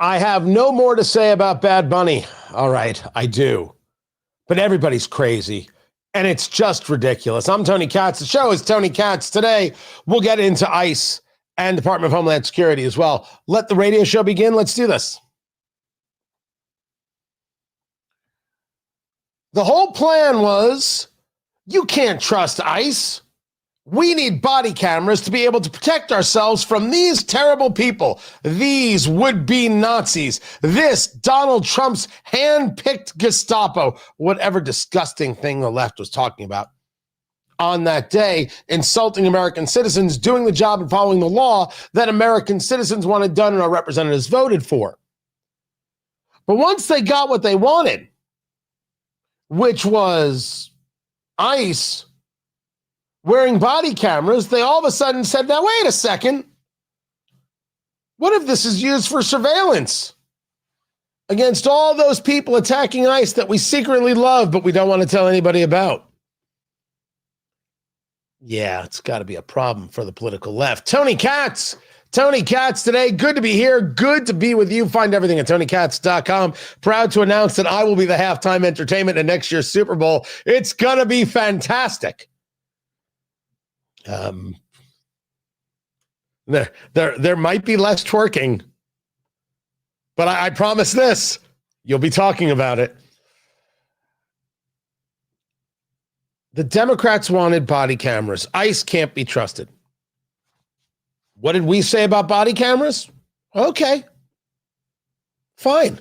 I have no more to say about Bad Bunny. All right, I do. But everybody's crazy, and it's just ridiculous. I'm Tony Katz. The show is Tony Katz. Today, we'll get into ICE and Department of Homeland Security as well. Let the radio show begin. Let's do this. The whole plan was, you can't trust ICE. We need body cameras to be able to protect ourselves from these terrible people, these would-be Nazis, this Donald Trump's hand-picked Gestapo, whatever disgusting thing the left was talking about on that day, insulting American citizens, doing the job and following the law that American citizens wanted done and our representatives voted for. But once they got what they wanted, which was ICE wearing body cameras, they all of a sudden said, now, wait a second. What if this is used for surveillance against all those people attacking ICE that we secretly love, but we don't want to tell anybody about? Yeah, it's got to be a problem for the political left. Tony Katz today. Good to be here. Good to be with you. Find everything at TonyKatz.com. Proud to announce that I will be the halftime entertainment in next year's Super Bowl. It's going to be fantastic. There might be less twerking, but I promise this, you'll be talking about it. The Democrats wanted body cameras. ICE can't be trusted. What did we say about body cameras? Okay, fine.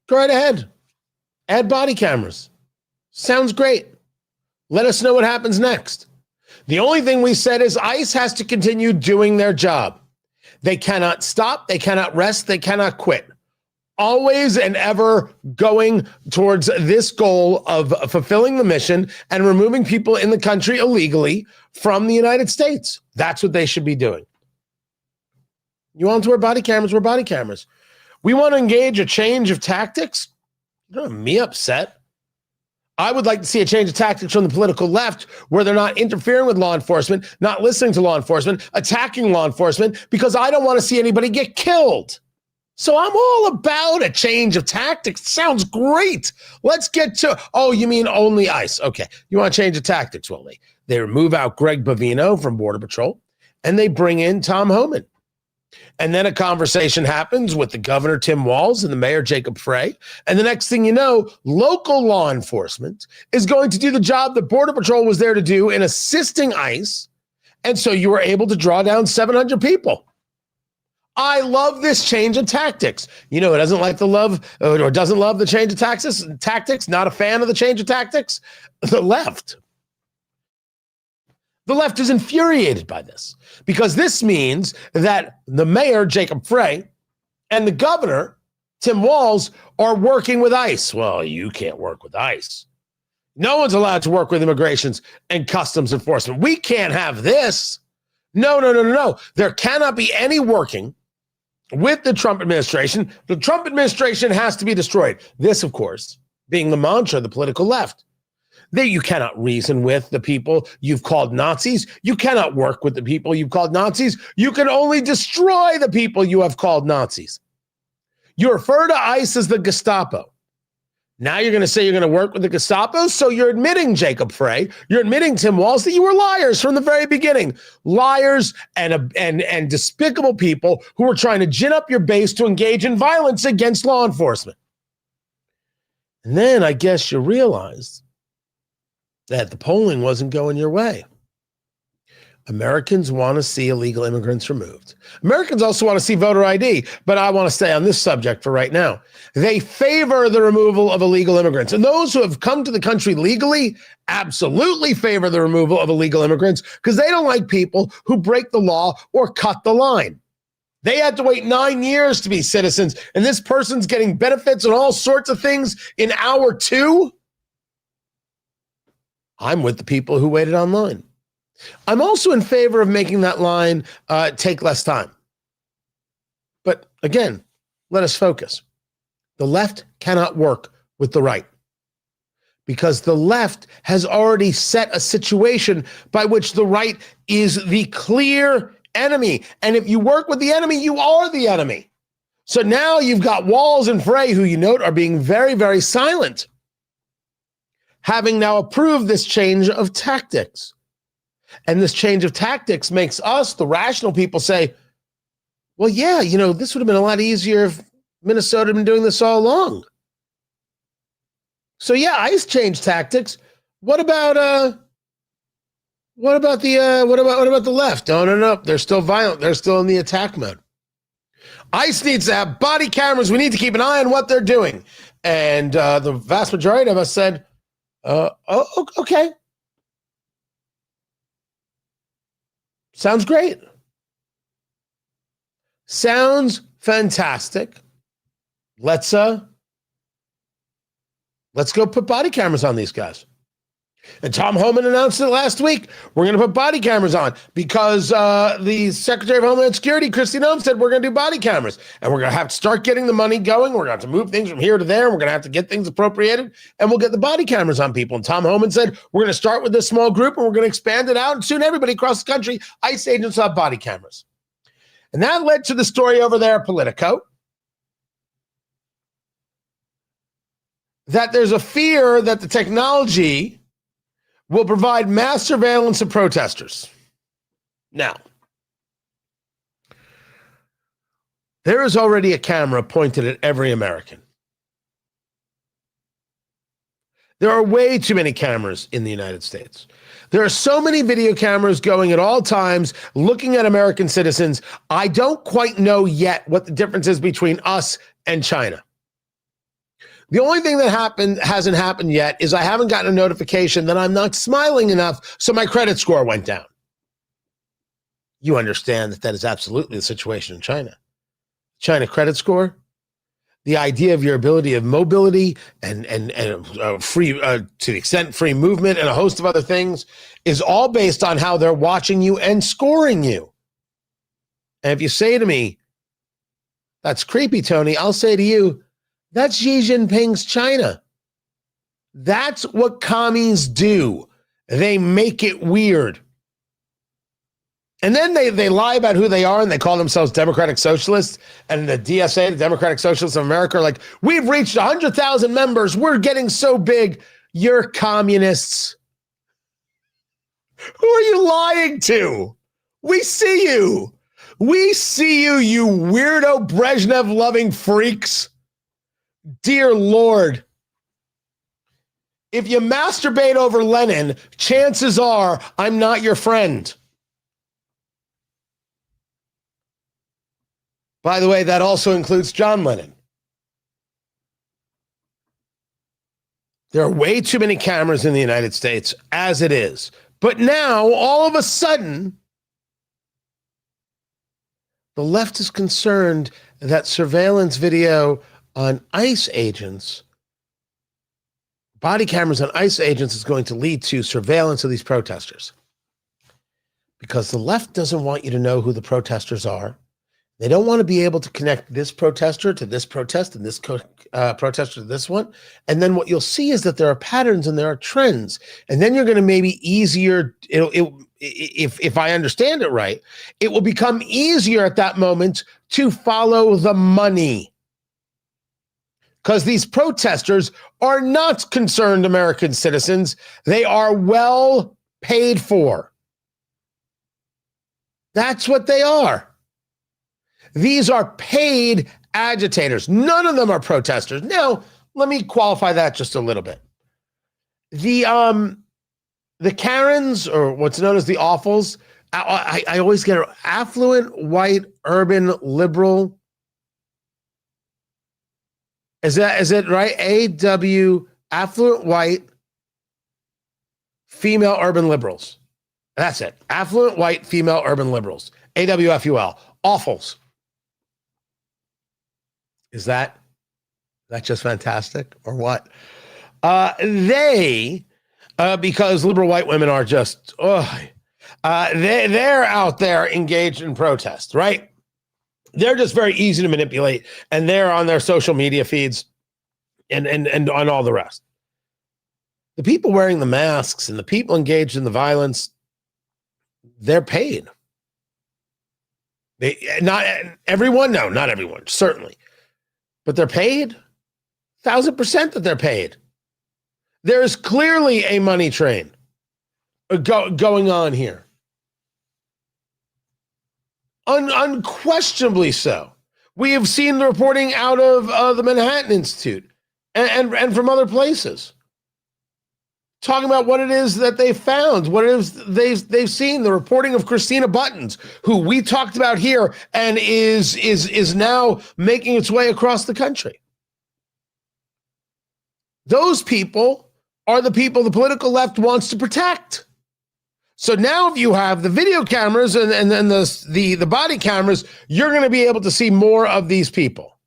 Go right ahead. Add body cameras. Sounds great. Let us know what happens next. The only thing we said is ICE has to continue doing their job. They cannot stop, they cannot rest, they cannot quit. Always and ever going towards this goal of fulfilling the mission and removing people in the country illegally from the United States. That's what they should be doing. You want to wear body cameras? Wear body cameras. We want to engage a change of tactics? You don't have me upset. I would like to see a change of tactics from the political left where they're not interfering with law enforcement, not listening to law enforcement, attacking law enforcement, because I don't want to see anybody get killed. So I'm all about a change of tactics. Sounds great. Let's get to, oh, you mean only ICE? Okay. You want to change the tactics? Well, they remove out Greg Bovino from Border Patrol and they bring in Tom Homan. And then a conversation happens with the governor, Tim Walz, and the mayor, Jacob Frey. And the next thing you know, local law enforcement is going to do the job that Border Patrol was there to do in assisting ICE. And so you were able to draw down 700 people. I love this change of tactics. You know, who doesn't like the love or doesn't love the change of tactics, not a fan of the change of tactics? The left. The left is infuriated by this because this means that the mayor, Jacob Frey, and the governor, Tim Walz, are working with ICE. Well, you can't work with ICE. No one's allowed to work with immigrations and customs enforcement. We can't have this. No. There cannot be any working with the Trump administration. The Trump administration has to be destroyed. This, of course, being the mantra of the political left. That you cannot reason with the people you've called Nazis. You cannot work with the people you've called Nazis. You can only destroy the people you have called Nazis. You refer to ICE as the Gestapo. Now you're going to say you're going to work with the Gestapo? So you're admitting, Jacob Frey, you're admitting, Tim Walz, that you were liars from the very beginning. Liars and despicable people who were trying to gin up your base to engage in violence against law enforcement. And then I guess you realized that the polling wasn't going your way. Americans want to see illegal immigrants removed. Americans also want to see voter ID, but I want to stay on this subject for right now. They favor the removal of illegal immigrants. And those who have come to the country legally absolutely favor the removal of illegal immigrants because they don't like people who break the law or cut the line. They had to wait 9 years to be citizens, and this person's getting benefits and all sorts of things in hour 2. I'm with the people who waited online. I'm also in favor of making that line take less time. But again, let us focus. The left cannot work with the right because the left has already set a situation by which the right is the clear enemy. And if you work with the enemy, you are the enemy. So now you've got Walls and Frey, who you note are being very, very silent, having now approved this change of tactics. And this change of tactics makes us, the rational people, say, well, yeah, this would have been a lot easier if Minnesota had been doing this all along. So yeah, ICE changed tactics. What about the left? No. They're still violent. They're still in the attack mode. ICE needs to have body cameras. We need to keep an eye on what they're doing. And the vast majority of us said, okay. Sounds great. Sounds fantastic. Let's go put body cameras on these guys. And Tom Homan announced it last week. We're going to put body cameras on because the Secretary of Homeland Security, Kristi Noem, said we're going to do body cameras. And we're going to have to start getting the money going. We're going to have to move things from here to there. We're going to have to get things appropriated. And we'll get the body cameras on people. And Tom Homan said we're going to start with this small group and we're going to expand it out. And soon everybody across the country, ICE agents will have body cameras. And that led to the story over there at Politico, that there's a fear that the technology will provide mass surveillance of protesters. Now, there is already a camera pointed at every American. There are way too many cameras in the United States. There are so many video cameras going at all times, looking at American citizens. I don't quite know yet what the difference is between us and China. The only thing that hasn't happened yet is I haven't gotten a notification that I'm not smiling enough, so my credit score went down. You understand that is absolutely the situation in China. China credit score, the idea of your ability of mobility and free, to the extent free movement and a host of other things is all based on how they're watching you and scoring you. And if you say to me, that's creepy, Tony, I'll say to you, that's Xi Jinping's China. That's what commies do. They make it weird. And then they lie about who they are and they call themselves Democratic Socialists. And the DSA, the Democratic Socialists of America, are like, we've reached 100,000 members. We're getting so big. You're communists. Who are you lying to? We see you. We see you, you weirdo Brezhnev-loving freaks. Dear Lord, if you masturbate over Lenin, chances are I'm not your friend. By the way, that also includes John Lennon. There are way too many cameras in the United States as it is. But now, all of a sudden, the left is concerned that surveillance video on ICE agents, body cameras on ICE agents, is going to lead to surveillance of these protesters. Because the left doesn't want you to know who the protesters are. They don't want to be able to connect this protester to this protest and this protester to this one. And then what you'll see is that there are patterns and there are trends. And then you're going to maybe easier, if I understand it right, it will become easier at that moment to follow the money. Because these protesters are not concerned American citizens. They are well paid for. That's what they are. These are paid agitators. None of them are protesters. Now, let me qualify that just a little bit. The Karens, or what's known as the awfuls, I always get it, affluent, white, urban, liberal. Is it right? AW, affluent, white, female, urban liberals. That's it. Affluent, white, female, urban liberals. AWFUL. Awfuls. Is that just fantastic or what? Because liberal white women are just, they're out there engaged in protest, right? They're just very easy to manipulate, and they're on their social media feeds and on all the rest. The people wearing the masks and the people engaged in the violence, they're paid. Not everyone, no, not everyone, certainly. But they're paid. 1,000% that they're paid. There is clearly a money train going on here. Unquestionably so. We have seen the reporting out of the Manhattan Institute and from other places, talking about what it is that they found, what it is they've seen. The reporting of Christina Buttons, who we talked about here, and is now making its way across the country. Those people are the people the political left wants to protect. So now if you have the video cameras and then the body cameras, you're going to be able to see more of these people.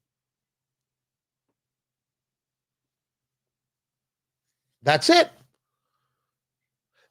That's it.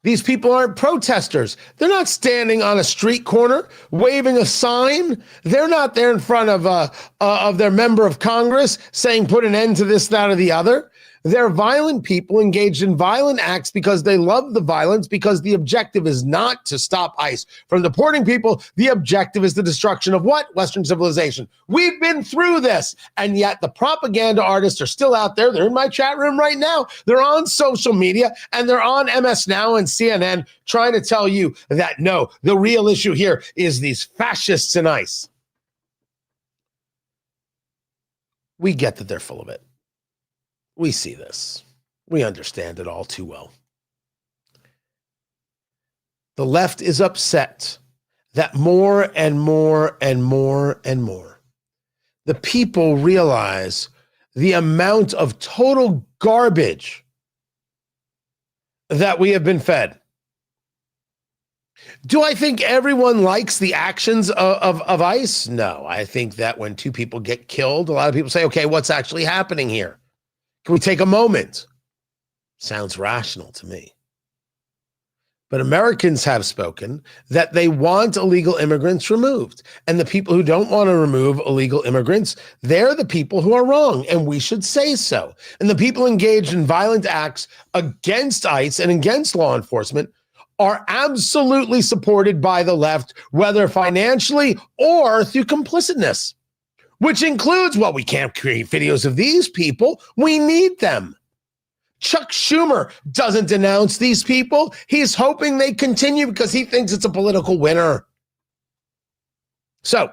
These people aren't protesters. They're not standing on a street corner waving a sign. They're not there in front of their member of Congress saying put an end to this, that, or the other. They're violent people engaged in violent acts because they love the violence, because the objective is not to stop ICE from deporting people. The objective is the destruction of what? Western civilization. We've been through this, and yet the propaganda artists are still out there. They're in my chat room right now. They're on social media, and they're on MS Now and CNN trying to tell you that, no, the real issue here is these fascists in ICE. We get that they're full of it. We see this. We understand it all too well. The left is upset that more and more and more and more, the people realize the amount of total garbage that we have been fed. Do I think everyone likes the actions of ICE? No. I think that when two people get killed, a lot of people say, okay, what's actually happening here? Can we take a moment? Sounds rational to me. But Americans have spoken that they want illegal immigrants removed. And the people who don't want to remove illegal immigrants, they're the people who are wrong, and we should say so. And the people engaged in violent acts against ICE and against law enforcement are absolutely supported by the left, whether financially or through complicitness. Which includes, well, we can't create videos of these people. We need them. Chuck Schumer doesn't denounce these people. He's hoping they continue because he thinks it's a political winner. So,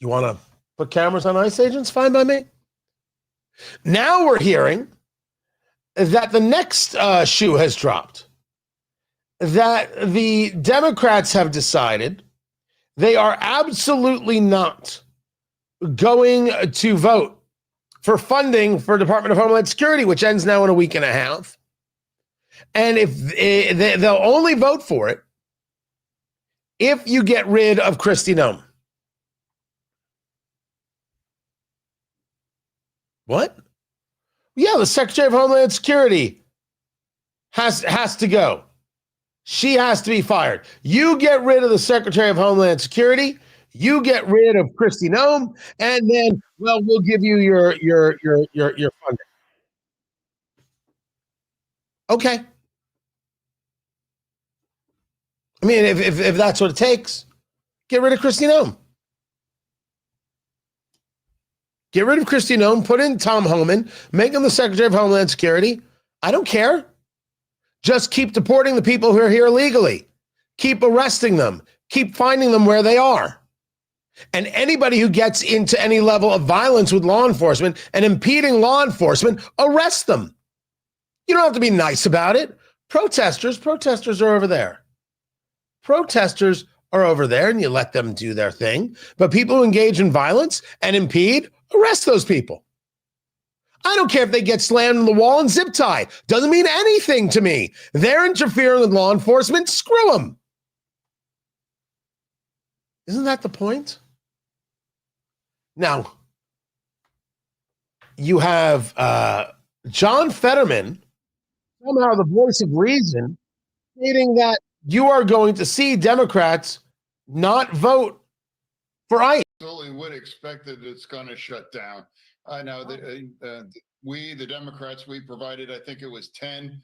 you want to put cameras on ICE agents? Fine by me. Now we're hearing that the next shoe has dropped. That the Democrats have decided they are absolutely not going to vote for funding for Department of Homeland Security, which ends now in a week and a half. And if they'll only vote for it if you get rid of Kristi Noem. What? Yeah, the Secretary of Homeland Security has to go. She has to be fired. You get rid of the Secretary of Homeland Security, you get rid of Kristi Noem, and then, well, we'll give you your funding. Okay. I mean, if that's what it takes, get rid of Kristi Noem. Get rid of Kristi Noem, put in Tom Homan, make him the Secretary of Homeland Security. I don't care. Just keep deporting the people who are here illegally. Keep arresting them. Keep finding them where they are. And anybody who gets into any level of violence with law enforcement and impeding law enforcement, arrest them. You don't have to be nice about it. Protesters are over there. Protesters are over there, and you let them do their thing. But people who engage in violence and impede, arrest those people. I don't care if they get slammed in the wall and zip tied. Doesn't mean anything to me. They're interfering with law enforcement. Screw them. Isn't that the point? Now, you have John Fetterman, somehow the voice of reason, stating that you are going to see Democrats not vote for ICE. Totally would expect that it's going to shut down. I know that we, the Democrats, we provided, I think it was 10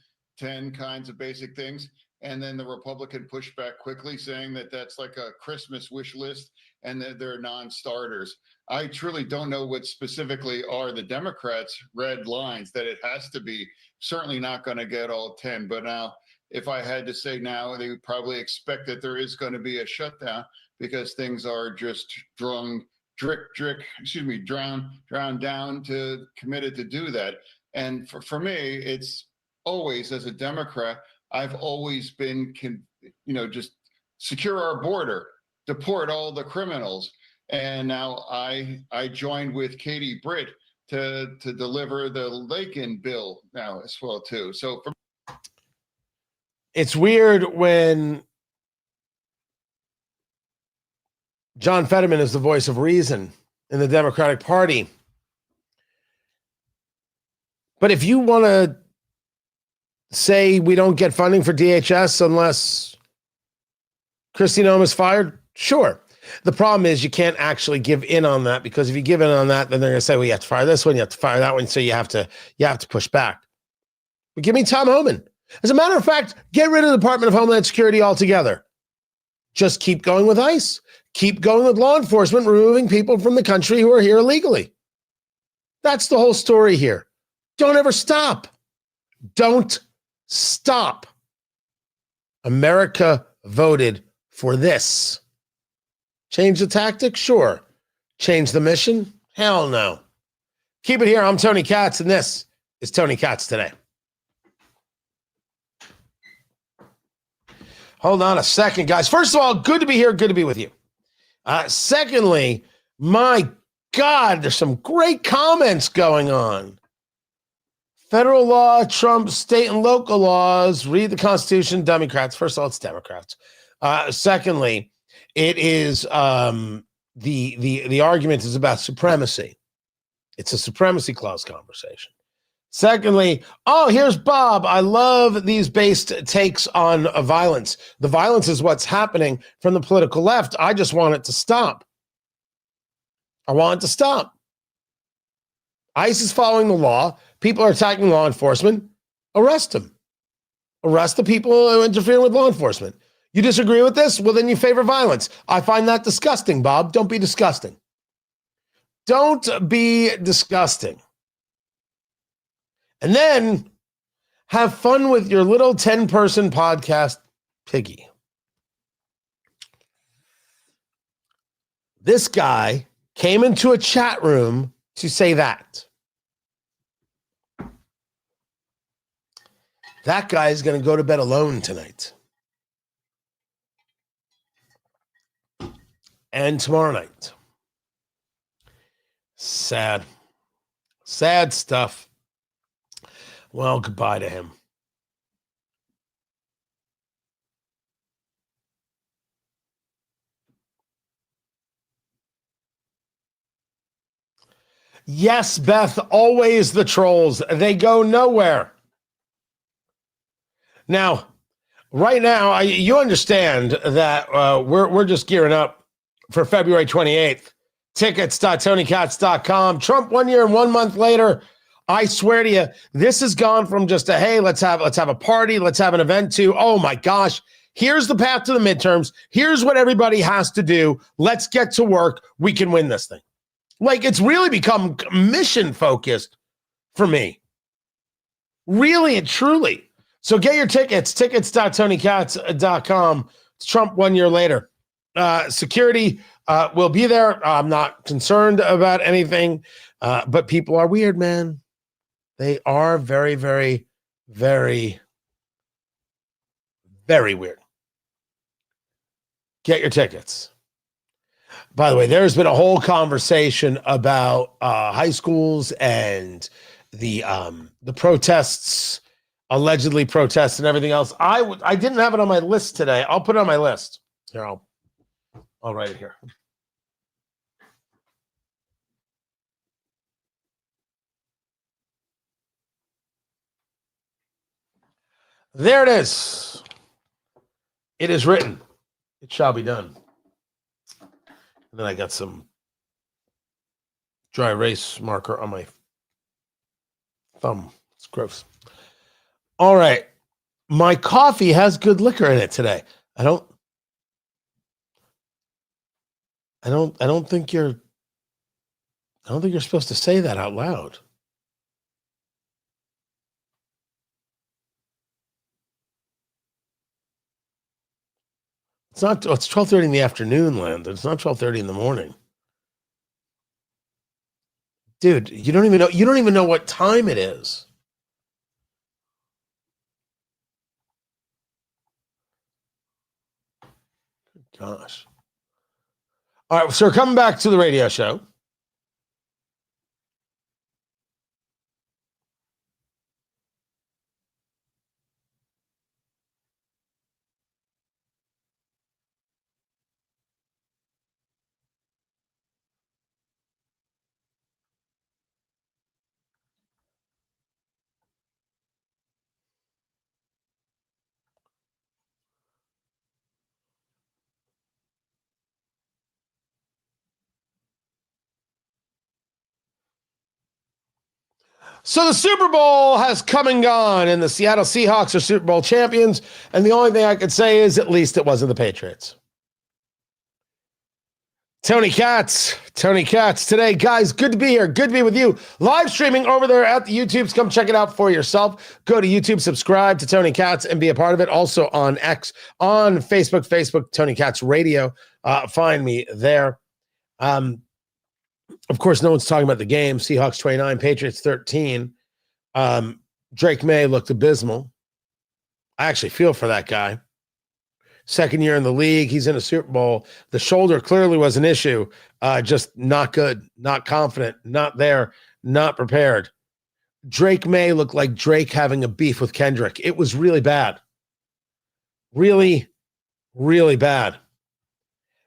kinds of basic things. And then the Republican pushed back quickly, saying that that's like a Christmas wish list and that they're non-starters. I truly don't know what specifically are the Democrats' red lines, that it has to be certainly not going to get all 10. But now, if I had to say now, they would probably expect that there is going to be a shutdown because things are just drowned down to committed to do that. And for me, it's always, as a Democrat, I've always been, just secure our border, deport all the criminals. And now I joined with Katie Britt to deliver the Lakin bill now as well too. So it's weird when John Fetterman is the voice of reason in the Democratic Party. But if you want to say we don't get funding for DHS unless Kristi Noem is fired, sure. The problem is you can't actually give in on that, because if you give in on that, then they're going to say, well, you have to fire this one, you have to fire that one, so you have to push back. But give me Tom Homan. As a matter of fact, get rid of the Department of Homeland Security altogether. Just keep going with ICE. Keep going with law enforcement, removing people from the country who are here illegally. That's the whole story here. Don't ever stop. Don't stop. America voted for this. Change the tactic? Sure. Change the mission? Hell no. Keep it here. I'm Tony Katz, and this is Tony Katz Today. Hold on a second, guys. First of all, good to be here. Good to be with you. Secondly, my God, there's some great comments going on. Federal law trumps state and local laws. Read the Constitution, Democrats. First of all, it's Democrats. Secondly, it is the argument is about supremacy. It's a supremacy clause conversation. Secondly, here's Bob. I love these based takes on violence. The violence is what's happening from the political left. I just want it to stop. I want it to stop. ICE is following the law. People are attacking law enforcement. Arrest them. Arrest the people who interfere with law enforcement. You disagree with this? Well, then you favor violence. I find that disgusting, Bob. Don't be disgusting. Don't be disgusting. And then have fun with your little 10-person podcast, Piggy. This guy came into a chat room to say that. That guy is going to go to bed alone tonight. And tomorrow night. Sad. Sad stuff. Well, goodbye to him. Yes, Beth, always the trolls. They go nowhere. Now, right now, you understand that we're just gearing up for February 28th. Tickets.tonykatz.com. Trump 1 year and 1 month later. I swear to you, this has gone from just a, hey, let's have a party, let's have an event, to, oh my gosh, here's the path to the midterms. Here's what everybody has to do. Let's get to work. We can win this thing. Like, it's really become mission focused for me. Really and truly. So get your tickets, tickets.tonykatz.com. It's Trump 1 year later. Security will be there. I'm not concerned about anything, but people are weird, man. They are very, very, very, very weird. Get your tickets. By the way, there's been a whole conversation about high schools and the protests, allegedly protests and everything else. I didn't have it on my list today. I'll put it on my list. Here, I'll write it here. There it is. It is written. It shall be done. And then I got some dry erase marker on my thumb. It's gross. All right. My coffee has good liquor in it today. I don't think you're supposed to say that out loud. It's 12:30 in the afternoon, Land. It's not 12:30 in the morning. Dude, you don't even know what time it is. Gosh. All right, so we're coming back to the radio show. So the Super Bowl has come and gone, and the Seattle Seahawks are Super Bowl champions. And the only thing I could say is at least it wasn't the Patriots. Tony Katz today. Guys, good to be here. Good to be with you. Live streaming over there at the YouTubes. Come check it out for yourself. Go to YouTube, subscribe to Tony Katz, and be a part of it. Also on X, on Facebook, Tony Katz Radio. Find me there. Of course, no one's talking about the game. Seahawks 29, Patriots 13. Drake May looked abysmal. I actually feel for that guy. Second year in the league. He's in a Super Bowl. The shoulder clearly was an issue. Just not good, not confident, not there, not prepared. Drake May looked like Drake having a beef with Kendrick. It was really bad. Really, really bad.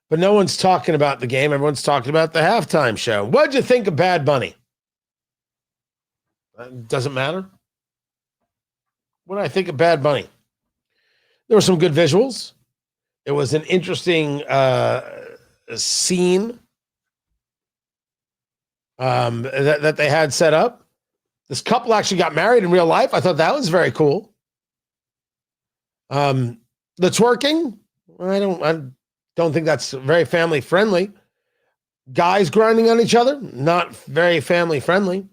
But no one's talking about the game. Everyone's talking about the halftime show. What'd you think of Bad Bunny? Doesn't matter. What did I think of Bad Bunny? There were some good visuals. It was an interesting scene that they had set up. This couple actually got married in real life. I thought that was very cool. The twerking, I don't think that's very family friendly. Guys grinding on each other, not very family friendly.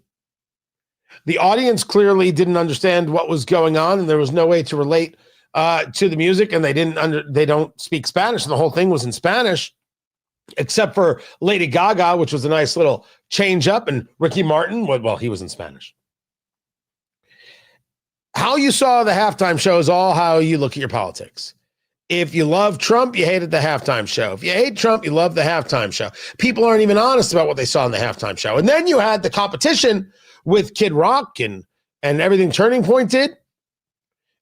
The audience clearly didn't understand what was going on, and there was no way to relate to the music, and they don't speak Spanish, and the whole thing was in Spanish, except for Lady Gaga, which was a nice little change up, and Ricky Martin, well, he was in Spanish. How you saw the halftime show is all how you look at your politics. If you love Trump, you hated the halftime show. If you hate Trump, you love the halftime show. People aren't even honest about what they saw in the halftime show. And then you had the competition with Kid Rock and everything Turning Point did.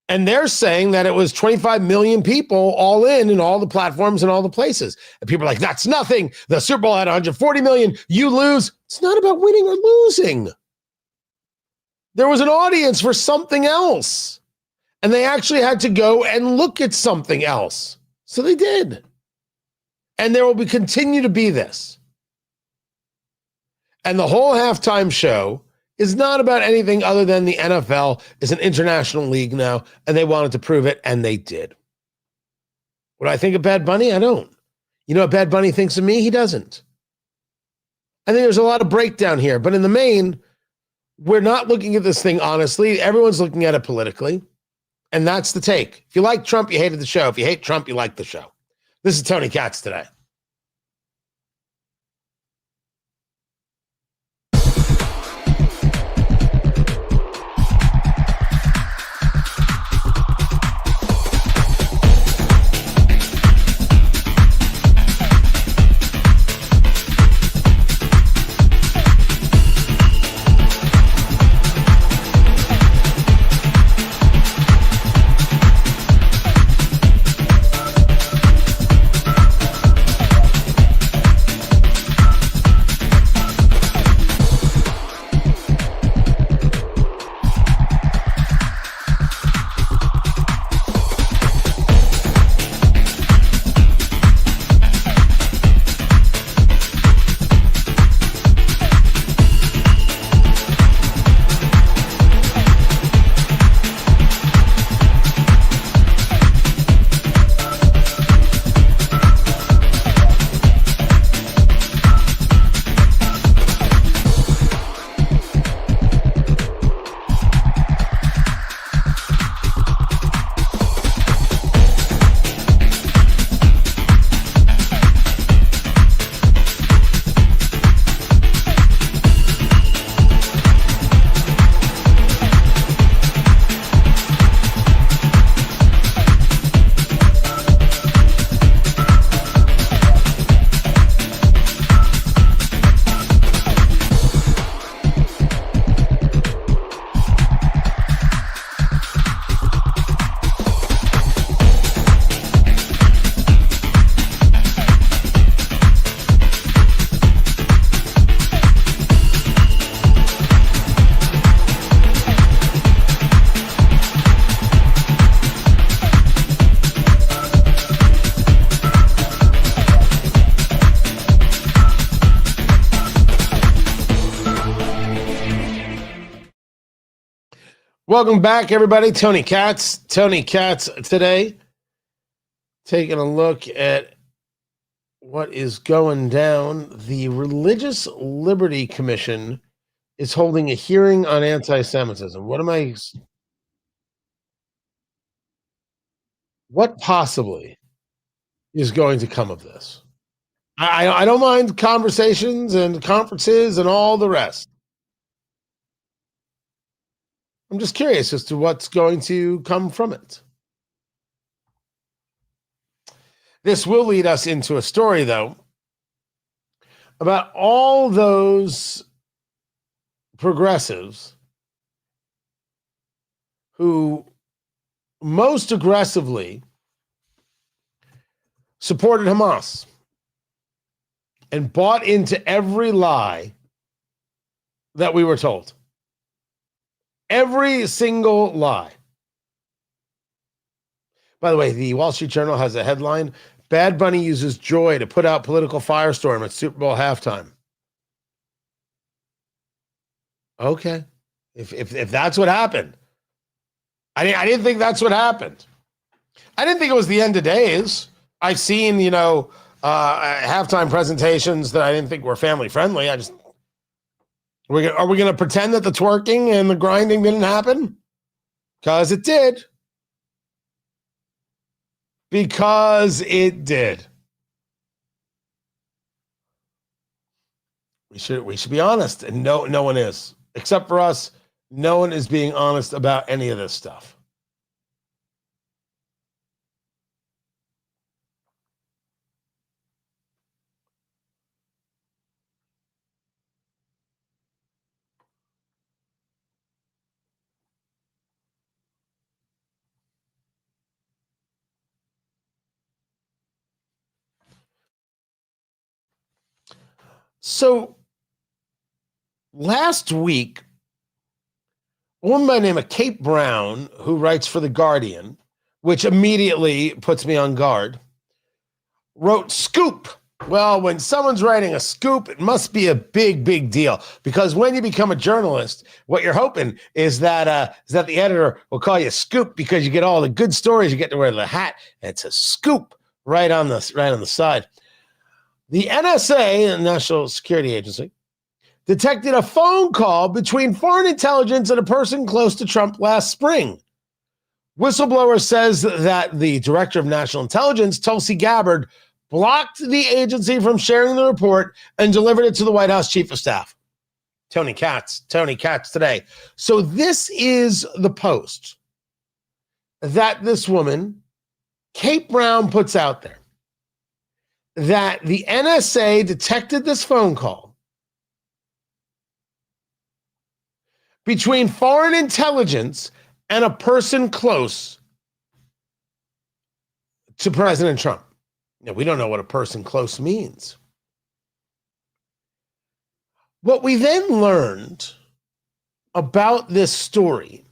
And they're saying that it was 25 million people all in all the platforms and all the places. And people are like, that's nothing. The Super Bowl had 140 million. You lose. It's not about winning or losing. There was an audience for something else. And they actually had to go and look at something else. So they did. And there will continue to be this. And the whole halftime show is not about anything other than the NFL is an international league now, and they wanted to prove it, and they did. What do I think of Bad Bunny? I don't. You know what Bad Bunny thinks of me? He doesn't. I think there's a lot of breakdown here, but in the main, we're not looking at this thing honestly. Everyone's looking at it politically. And that's the take. If you like Trump, you hated the show. If you hate Trump, you like the show. This is Tony Katz today. Welcome back, everybody. Tony Katz. Tony Katz today. Taking a look at what is going down. The Religious Liberty Commission is holding a hearing on anti-Semitism. What possibly is going to come of this? I don't mind conversations and conferences and all the rest. I'm just curious as to what's going to come from it. This will lead us into a story, though, about all those progressives who most aggressively supported Hamas and bought into every lie that we were told. Every single lie. By the way, the Wall Street Journal has a headline: Bad Bunny uses joy to put out political firestorm at Super Bowl halftime. Okay. If that's what happened. I didn't think that's what happened. I didn't think it was the end of days. I've seen, halftime presentations that I didn't think were family friendly. Are we going to pretend that the twerking and the grinding didn't happen? Because it did. Because it did. We should be honest, and no one is. Except for us, no one is being honest about any of this stuff. So last week, a woman by the name of Kate Brown, who writes for The Guardian, which immediately puts me on guard, wrote scoop. Well, when someone's writing a scoop, it must be a big, big deal. Because when you become a journalist, what you're hoping is that the editor will call you scoop because you get all the good stories. You get to wear the hat. And it's a scoop right on the side. The NSA, the National Security Agency, detected a phone call between foreign intelligence and a person close to Trump last spring. Whistleblower says that the director of national intelligence, Tulsi Gabbard, blocked the agency from sharing the report and delivered it to the White House chief of staff. Tony Katz today. So this is the post that this woman, Kate Brown, puts out there. That the NSA detected this phone call between foreign intelligence and a person close to President Trump. Now, we don't know what a person close means. What we then learned about this story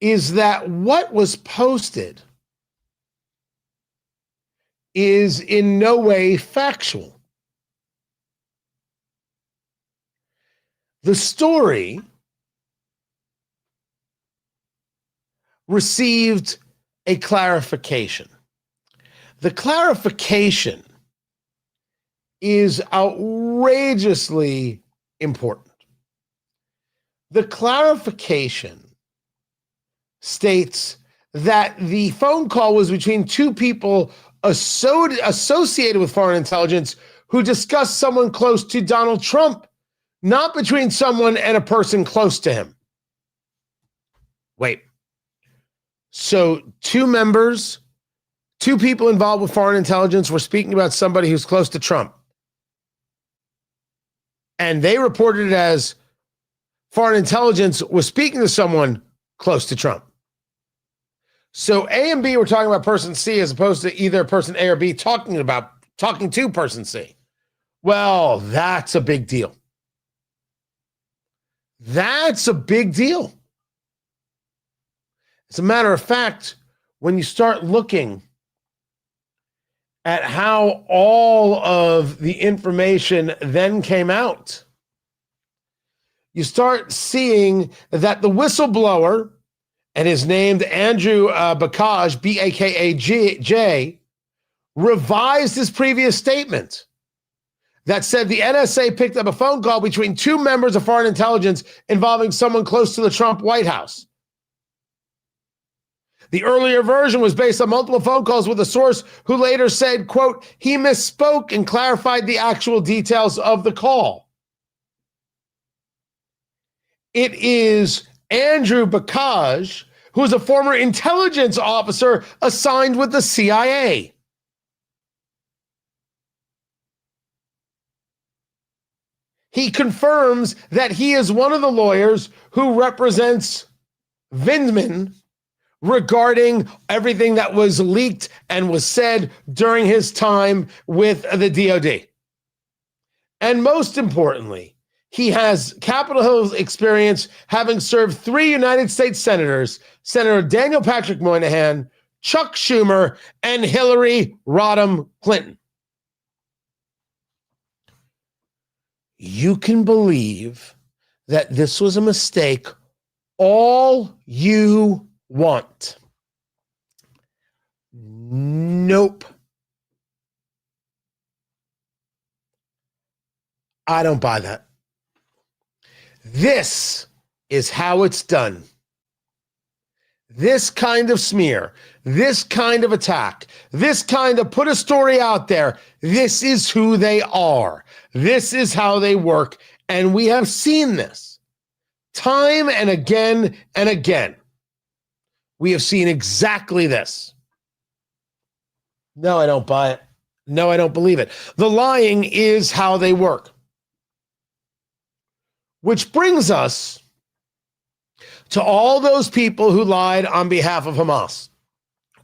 is that what was posted is in no way factual. The story received a clarification. The clarification is outrageously important. The clarification states that the phone call was between two people associated with foreign intelligence who discussed someone close to Donald Trump, not between someone and a person close to him. Wait. So two people involved with foreign intelligence were speaking about somebody who's close to Trump. And they reported it as foreign intelligence was speaking to someone close to Trump. So A and B were talking about person C as opposed to either person A or B talking to person C. Well, that's a big deal. That's a big deal. As a matter of fact, when you start looking at how all of the information then came out, you start seeing that the whistleblower, and is named Andrew Bakaj, B-A-K-A-J, revised his previous statement that said the NSA picked up a phone call between two members of foreign intelligence involving someone close to the Trump White House. The earlier version was based on multiple phone calls with a source who later said, quote, he misspoke and clarified the actual details of the call. It is Andrew Bakaj, who is a former intelligence officer assigned with the CIA. He confirms that he is one of the lawyers who represents Vindman regarding everything that was leaked and was said during his time with the DOD. And most importantly, he has Capitol Hill experience, having served 3 United States senators, Senator Daniel Patrick Moynihan, Chuck Schumer, and Hillary Rodham Clinton. You can believe that this was a mistake all you want. Nope. I don't buy that. This is how it's done. This kind of smear, this kind of attack, this kind of put a story out there. This is who they are. This is how they work. And we have seen this time and again and again. We have seen exactly this. No, I don't buy it. No, I don't believe it. The lying is how they work. Which brings us to all those people who lied on behalf of Hamas,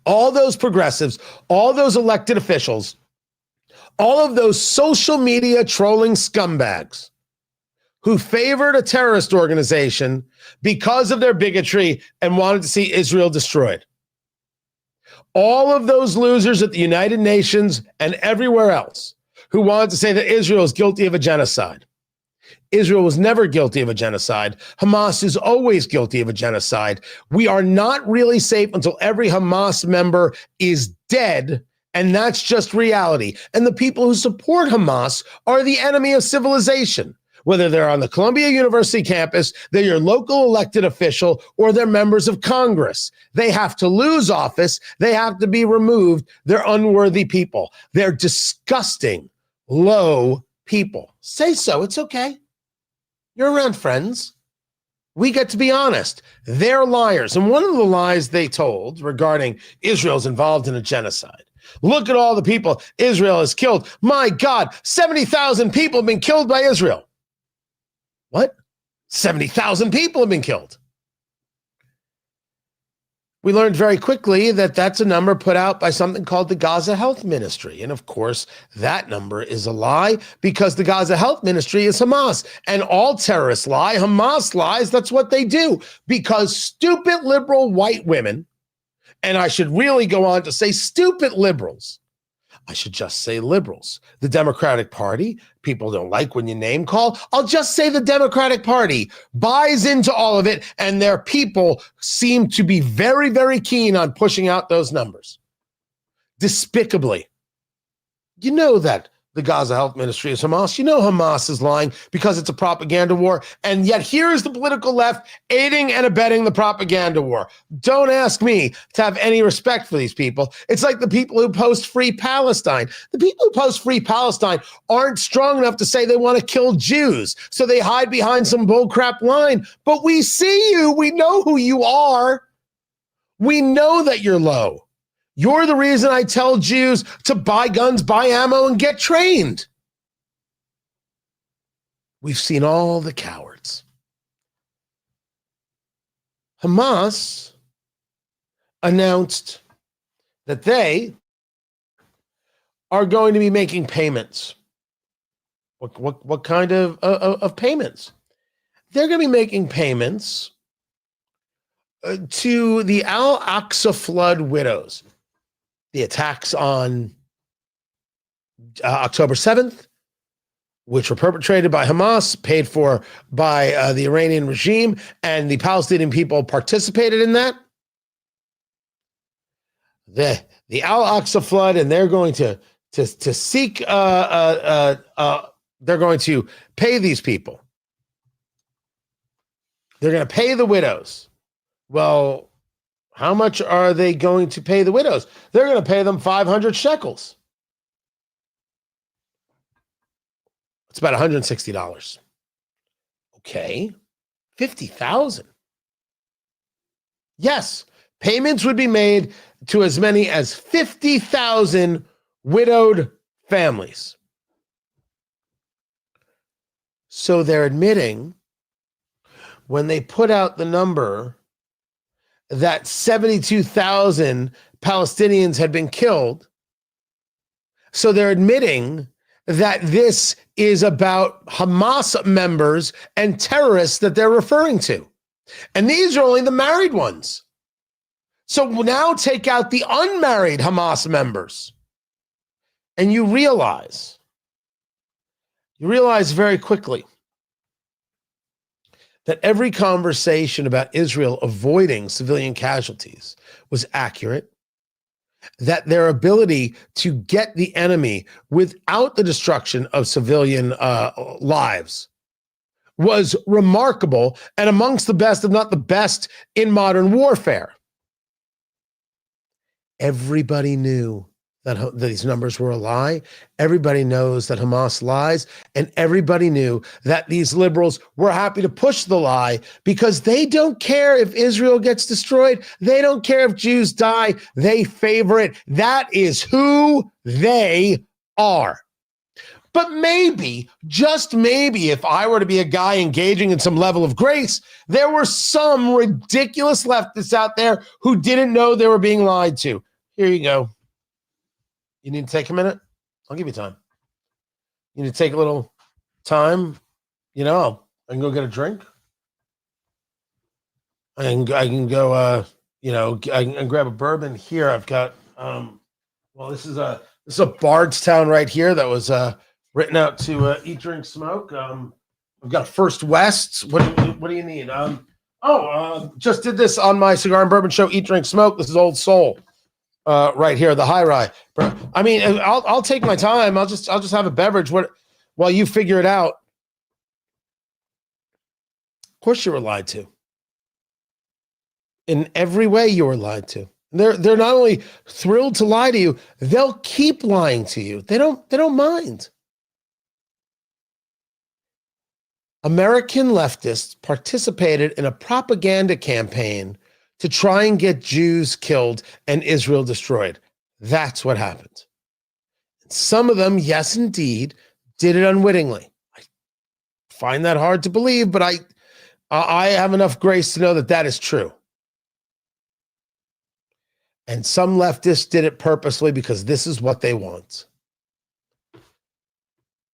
all those progressives, all those elected officials, all of those social media trolling scumbags who favored a terrorist organization because of their bigotry and wanted to see Israel destroyed. All of those losers at the United Nations and everywhere else who wanted to say that Israel is guilty of a genocide. Israel was never guilty of a genocide. Hamas is always guilty of a genocide. We are not really safe until every Hamas member is dead, and that's just reality. And the people who support Hamas are the enemy of civilization, whether they're on the Columbia University campus, they're your local elected official, or they're members of Congress. They have to lose office. They have to be removed. They're unworthy people. They're disgusting, low people. Say so. It's okay. You're around friends. We get to be honest. They're liars. And one of the lies they told regarding Israel's involved in a genocide. Look at all the people Israel has killed. My God, 70,000 people have been killed by Israel. What? 70,000 people have been killed. We learned very quickly that that's a number put out by something called the Gaza Health Ministry. And of course, that number is a lie because the Gaza Health Ministry is Hamas. And all terrorists lie. Hamas lies. That's what they do. Because stupid liberal white women, and I should really go on to say stupid liberals, I should just say liberals. The Democratic Party, people don't like when you name call. I'll just say the Democratic Party buys into all of it, and their people seem to be very, very keen on pushing out those numbers. Despicably. You know that the Gaza Health Ministry is Hamas. You know Hamas is lying because it's a propaganda war. And yet here is the political left aiding and abetting the propaganda war. Don't ask me to have any respect for these people. It's like the people who post Free Palestine. The people who post Free Palestine aren't strong enough to say they want to kill Jews. So they hide behind some bullcrap line. But we see you. We know who you are. We know that you're low. You're the reason I tell Jews to buy guns, buy ammo, and get trained. We've seen all the cowards. Hamas announced that they are going to be making payments. What kind of payments? They're going to be making payments to the Al-Aqsa flood widows. The attacks on October 7th, which were perpetrated by Hamas, paid for by the Iranian regime, and the Palestinian people participated in that. The Al-Aqsa flood, and they're going to seek, they're going to pay these people. They're going to pay the widows. Well, how much are they going to pay the widows? They're going to pay them 500 shekels. It's about $160. Okay. 50,000. Yes, payments would be made to as many as 50,000 widowed families. So they're admitting when they put out the number that 72,000 Palestinians had been killed. So they're admitting that this is about Hamas members and terrorists that they're referring to. And these are only the married ones. So now take out the unmarried Hamas members. And you realize very quickly that every conversation about Israel avoiding civilian casualties was accurate, that their ability to get the enemy without the destruction of civilian lives was remarkable and amongst the best, if not the best, in modern warfare. Everybody knew that these numbers were a lie. Everybody knows that Hamas lies, and everybody knew that these liberals were happy to push the lie because they don't care if Israel gets destroyed. They don't care if Jews die. They favor it. That is who they are. But maybe, just maybe, if I were to be a guy engaging in some level of grace, there were some ridiculous leftists out there who didn't know they were being lied to. Here you go. You need to take a minute? I'll give you time. You need to take a little time? You know, I can go get a drink. I can go, I can grab a bourbon here. I've got, this is a Bardstown right here that was written out to eat, drink, smoke. I've got First West. What do you need? Just did this on my Cigar and Bourbon show, Eat, Drink, Smoke. This is Old Soul. Right here, the high rye. I mean, I'll take my time. I'll just have a beverage while you figure it out. Of course, you were lied to. In every way, you were lied to. They're not only thrilled to lie to you, they'll keep lying to you. They don't mind. American leftists participated in a propaganda campaign to try and get Jews killed and Israel destroyed. That's what happened. Some of them, yes, indeed, did it unwittingly. I find that hard to believe, but I have enough grace to know that that is true. And some leftists did it purposely because this is what they want.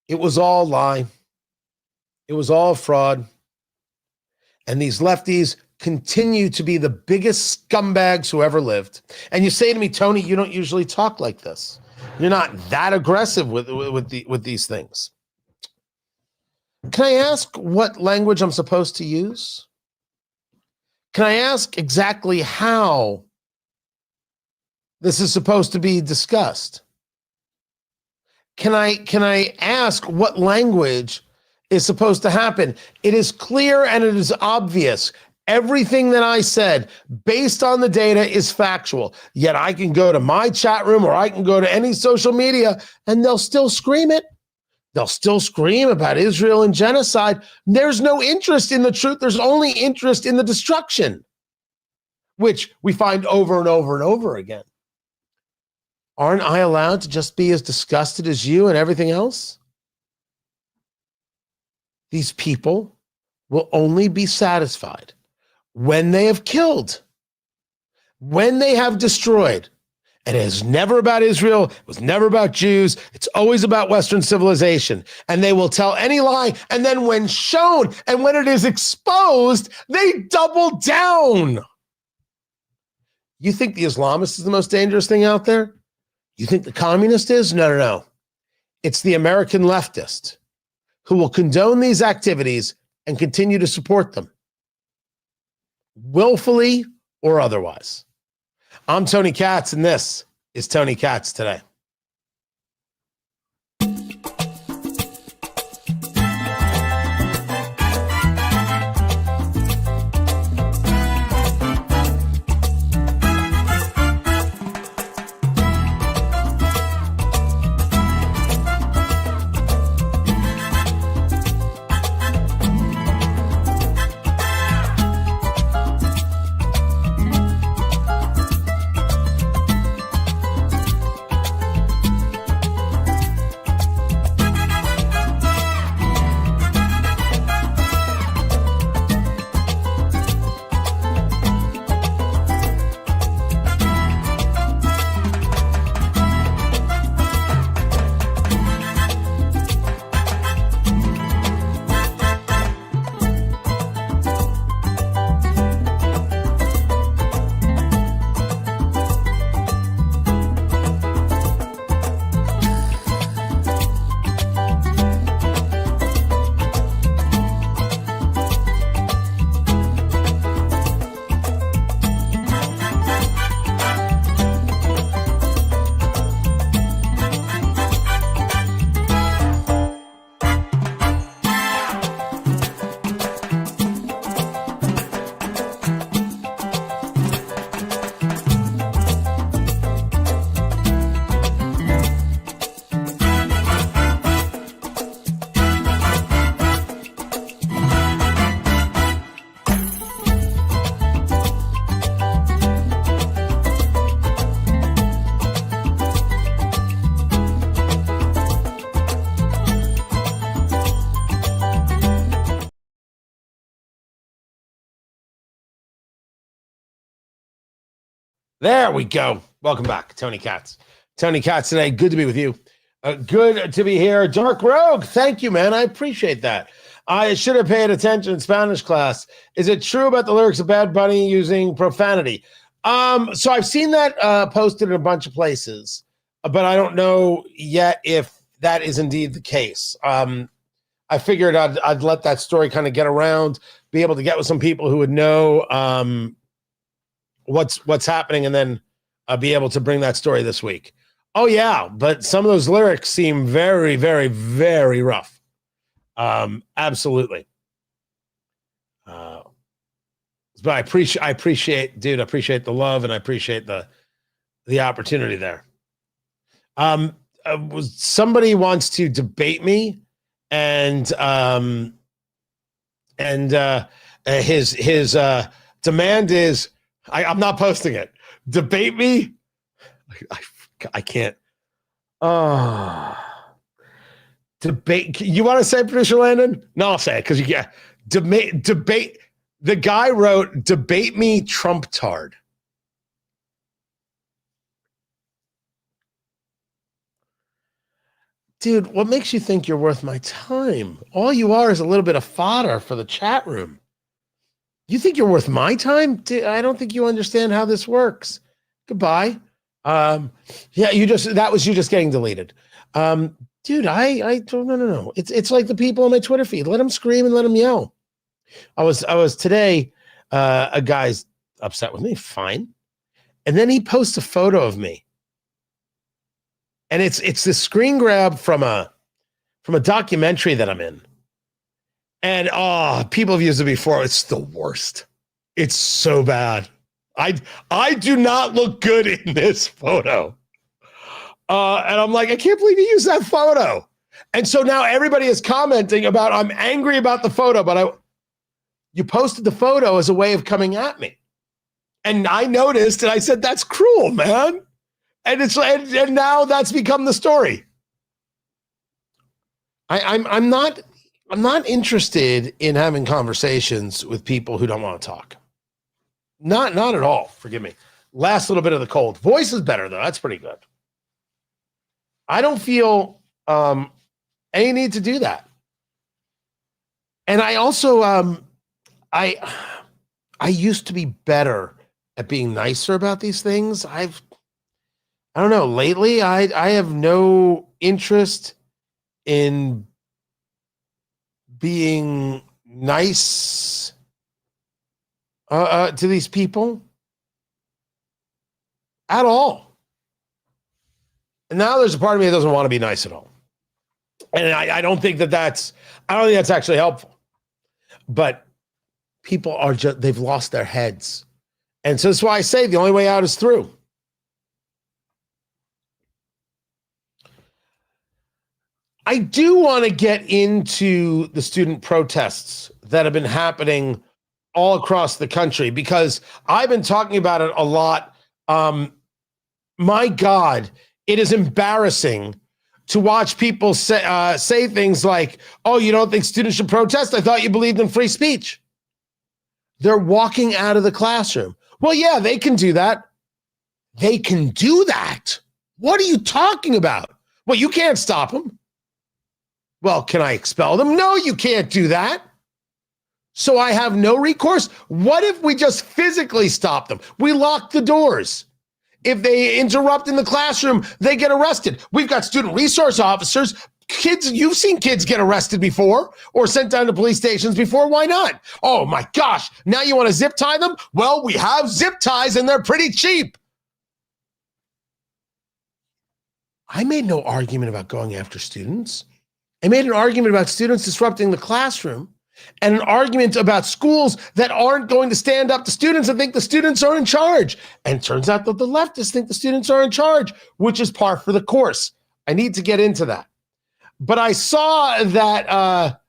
It was all lie. It was all fraud. And these lefties continue to be the biggest scumbags who ever lived. And you say to me, Tony, you don't usually talk like this. You're not that aggressive with these things. Can I ask what language I'm supposed to use? Can I ask exactly how this is supposed to be discussed? Can I ask what language is supposed to happen? It is clear and it is obvious. Everything that I said, based on the data, is factual. Yet I can go to my chat room or I can go to any social media and they'll still scream it. They'll still scream about Israel and genocide. There's no interest in the truth. There's only interest in the destruction, which we find over and over and over again. Aren't I allowed to just be as disgusted as you and everything else? These people will only be satisfied when they have killed, when they have destroyed. And it is never about Israel. It was never about Jews. It's always about Western civilization. And they will tell any lie. And then when shown and when it is exposed, they double down. You think the Islamist is the most dangerous thing out there? You think the communist is? No. It's the American leftist who will condone these activities and continue to support them, willfully or otherwise. I'm Tony Katz, and this is Tony Katz Today. There we go. Welcome back, Tony Katz. Tony Katz Today. Good to be with you. Good to be here. Dark Rogue, thank you, man. I appreciate that. I should have paid attention in Spanish class. Is it true about the lyrics of Bad Bunny using profanity? So I've seen that posted in a bunch of places, but I don't know yet if that is indeed the case. I figured I'd let that story kind of get around, be able to get with some people who would know what's happening, and then be able to bring that story this week. Oh yeah, but some of those lyrics seem very, very, very rough. Absolutely. But I appreciate the love, and I appreciate the opportunity there. Somebody wants to debate me, and his demand is, I'm not posting it. Debate me. I can't. Debate. You want to say, producer Landon? No, I'll say it because you get debate. The guy wrote, "Debate me, Trump-tard." Dude, what makes you think you're worth my time? All you are is a little bit of fodder for the chat room. You think you're worth my time? Dude, I don't think you understand how this works. Goodbye. Yeah, that was you just getting deleted. Dude, I don't no. It's like the people on my Twitter feed. Let them scream and let them yell. I was today, a guy's upset with me, fine. And then he posts a photo of me. And it's this screen grab from a documentary that I'm in. And people have used it before. It's the worst. It's so bad. I do not look good in this photo. And I'm like, I can't believe you used that photo. And so now everybody is commenting about, I'm angry about the photo, but you posted the photo as a way of coming at me. And I noticed, and I said, that's cruel, man. And and now that's become the story. I'm not interested in having conversations with people who don't want to talk. Not at all. Forgive me. Last little bit of the cold. Voice is better though. That's pretty good. I don't feel any need to do that. And I also I used to be better at being nicer about these things. I don't know. Lately, I have no interest in being nice to these people at all. And now there's a part of me that doesn't want to be nice at all. And I don't think that's actually helpful. But people are they've lost their heads. And so that's why I say the only way out is through. I do want to get into the student protests that have been happening all across the country because I've been talking about it a lot. My God, it is embarrassing to watch people say things like, oh, you don't think students should protest? I thought you believed in free speech. They're walking out of the classroom. Well, yeah, they can do that. They can do that. What are you talking about? Well, you can't stop them. Well, can I expel them? No, you can't do that. So I have no recourse. What if we just physically stop them? We lock the doors. If they interrupt in the classroom, they get arrested. We've got student resource officers. Kids, you've seen kids get arrested before or sent down to police stations before. Why not? Oh my gosh, now you want to zip tie them? Well, we have zip ties and they're pretty cheap. I made no argument about going after students. I made an argument about students disrupting the classroom and an argument about schools that aren't going to stand up to students and think the students are in charge. And it turns out that the leftists think the students are in charge, which is par for the course. I need to get into that. But I saw that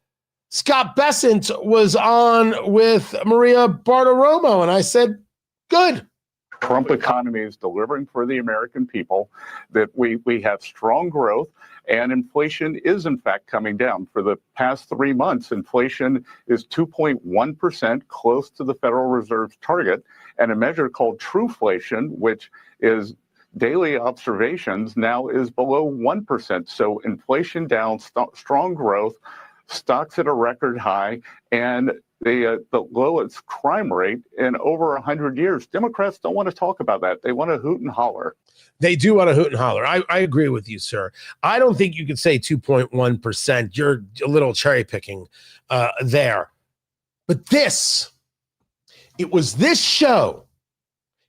Scott Bessent was on with Maria Bartiromo, and I said, good. Trump economy is delivering for the American people, that we have strong growth, and inflation is in fact coming down. For the past 3 months, inflation is 2.1%, close to the Federal Reserve's target, and a measure called Trueflation, which is daily observations, now is below 1%. So inflation down, strong growth, stocks at a record high, and the lowest crime rate in over 100 years. Democrats don't want to talk about that. They want to hoot and holler. They do want to hoot and holler. I agree with you, sir. I don't think you could say 2.1%. You're a little cherry picking there. But it was this show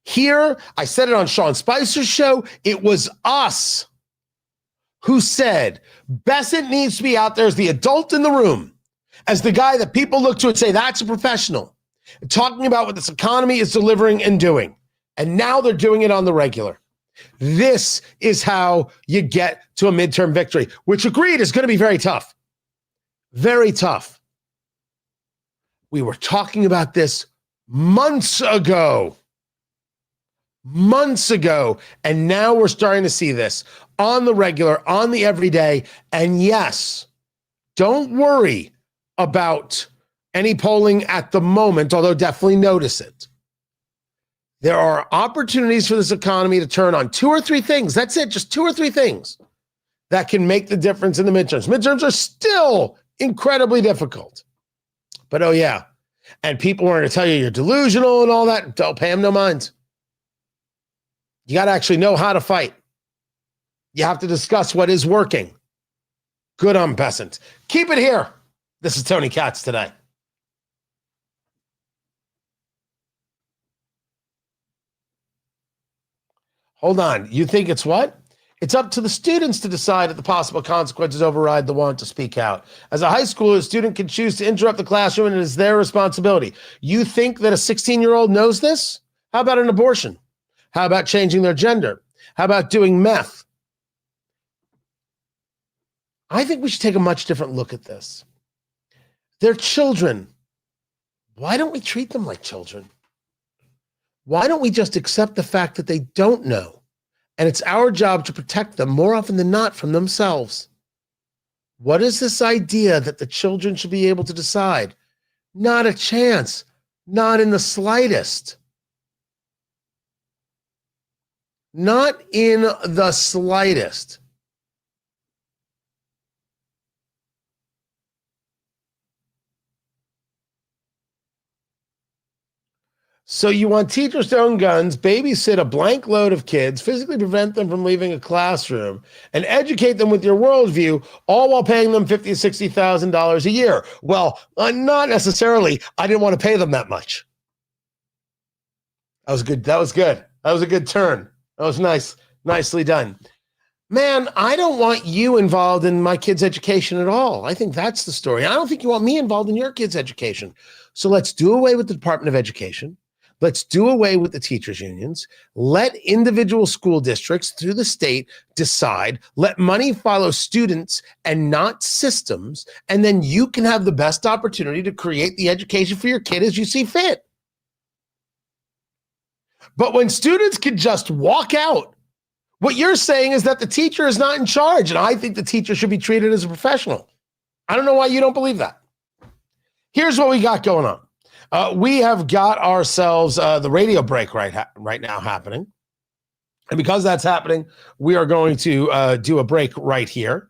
here. I said it on Sean Spicer's show. It was us who said Bessent needs to be out there as the adult in the room, as the guy that people look to and say, that's a professional, talking about what this economy is delivering and doing. And now they're doing it on the regular. This is how you get to a midterm victory, which, agreed, is going to be very tough. Very tough. We were talking about this months ago, and now we're starting to see this on the regular, on the everyday. And yes, don't worry about any polling at the moment, although definitely notice it. There are opportunities for this economy to turn on 2 or 3 things. That's it, just 2 or 3 things that can make the difference in the midterms. Midterms are still incredibly difficult. But oh yeah, and people are going to tell you you're delusional and all that. Don't pay them no mind. You got to actually know how to fight. You have to discuss what is working. Good on Bessent. Keep it here. This is Tony Katz today. Hold on. You think it's what? It's up to the students to decide if the possible consequences override the want to speak out. As a high schooler, a student can choose to interrupt the classroom, and it is their responsibility. You think that a 16-year-old knows this? How about an abortion? How about changing their gender? How about doing meth? I think we should take a much different look at this. They're children. Why don't we treat them like children? Why don't we just accept the fact that they don't know? And it's our job to protect them more often than not from themselves. What is this idea that the children should be able to decide? Not a chance. Not in the slightest. Not in the slightest. So you want teachers to own guns, babysit a blank load of kids, physically prevent them from leaving a classroom, and educate them with your worldview, all while paying them $50,000 to $60,000 a year. Well, not necessarily. I didn't want to pay them that much. That was good. That was good. That was a good turn. That was nice. Nicely done. Man, I don't want you involved in my kids' education at all. I think that's the story. I don't think you want me involved in your kids' education. So let's do away with the Department of Education. Let's do away with the teachers' unions. Let individual school districts through the state decide. Let money follow students and not systems. And then you can have the best opportunity to create the education for your kid as you see fit. But when students can just walk out, what you're saying is that the teacher is not in charge. And I think the teacher should be treated as a professional. I don't know why you don't believe that. Here's what we got going on. We have got ourselves the radio break right now happening. And because that's happening, we are going to do a break right here.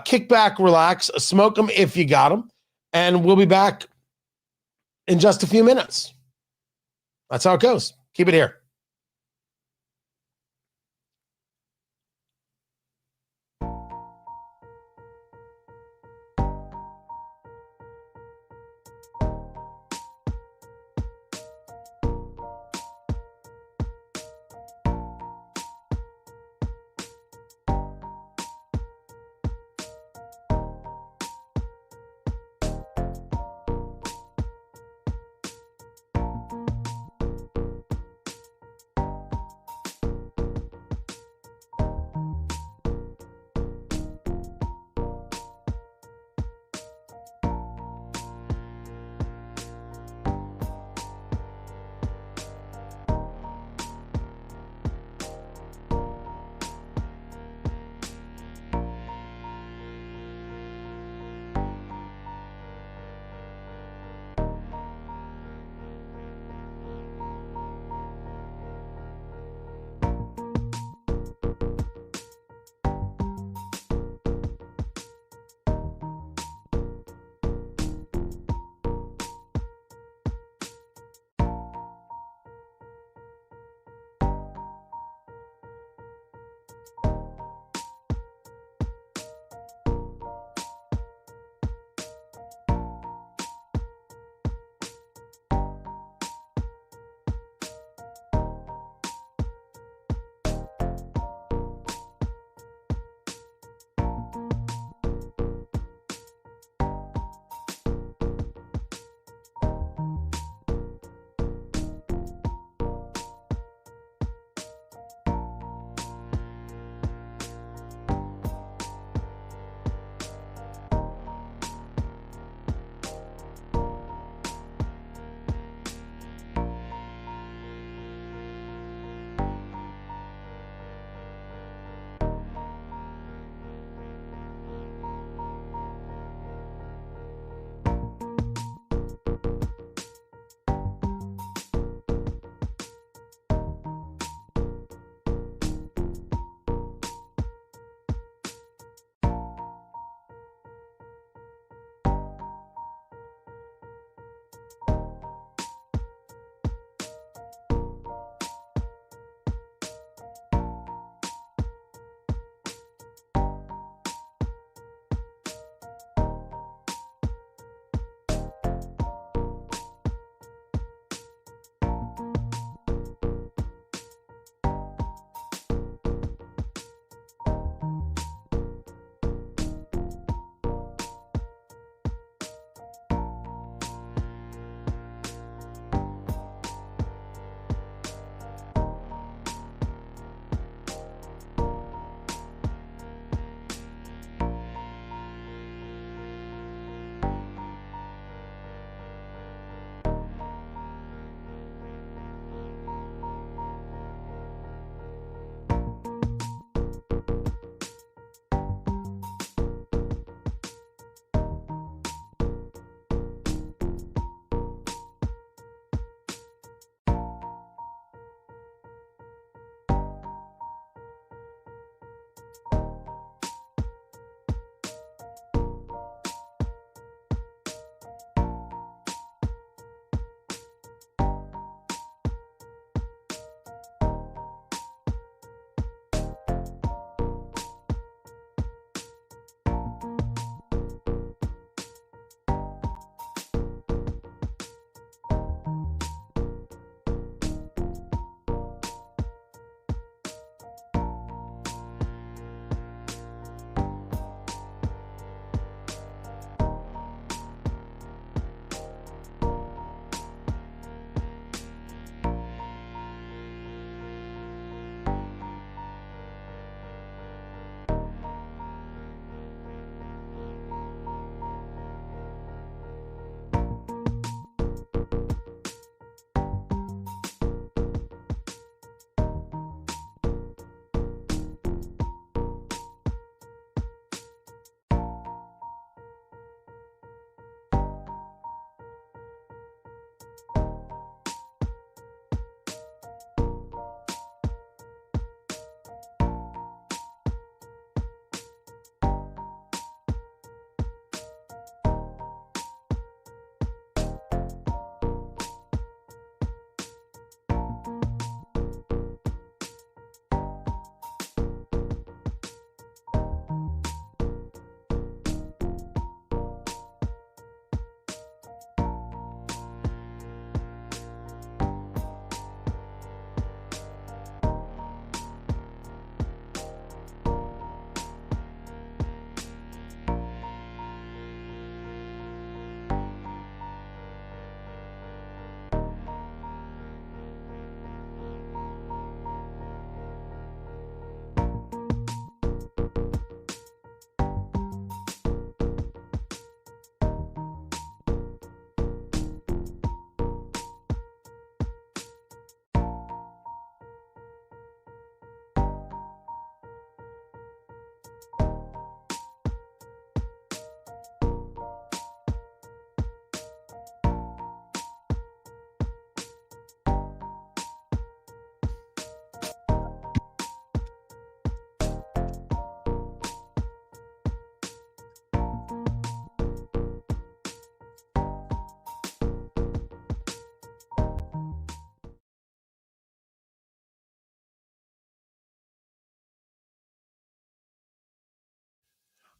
Kick back, relax, smoke them if you got them. And we'll be back in just a few minutes. That's how it goes. Keep it here.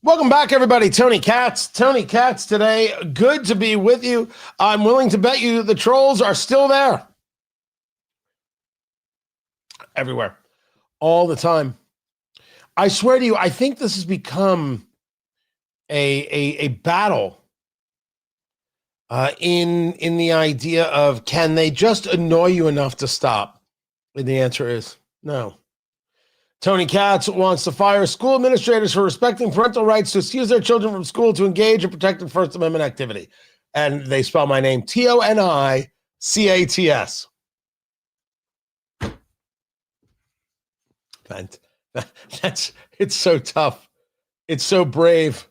Welcome back, everybody. Tony Katz today. Good to be with you. I'm willing to bet you the trolls are still there. Everywhere. All the time. I swear to you, I think this has become a battle in the idea of, can they just annoy you enough to stop? And the answer is no. Tony Katz wants to fire school administrators for respecting parental rights to excuse their children from school to engage in protected First Amendment activity. And they spell my name Tonicats. It's so tough. It's so brave.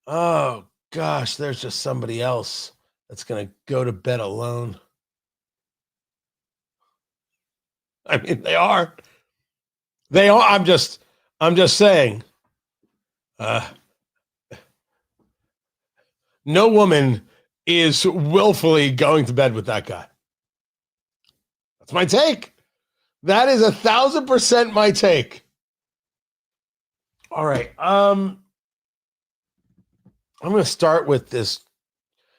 Oh, gosh, there's just somebody else that's going to go to bed alone. I mean, they are. I'm just saying. No woman is willfully going to bed with that guy. That's my take. That is 1,000% my take. All right. I'm going to start with this.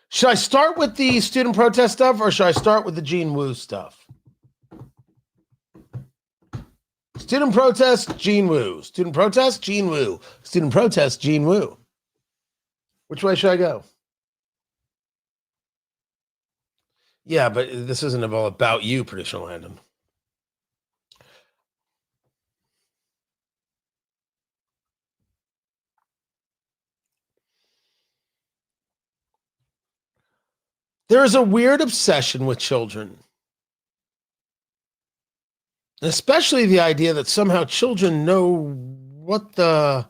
Should I start with the student protest stuff, or should I start with the Gene Wu stuff? Student protest, Gene Wu. Student protest, Gene Wu. Student protest, Gene Wu. Which way should I go? Yeah, but this isn't all about you, Producer Landon. There is a weird obsession with children. Especially the idea that somehow children know what the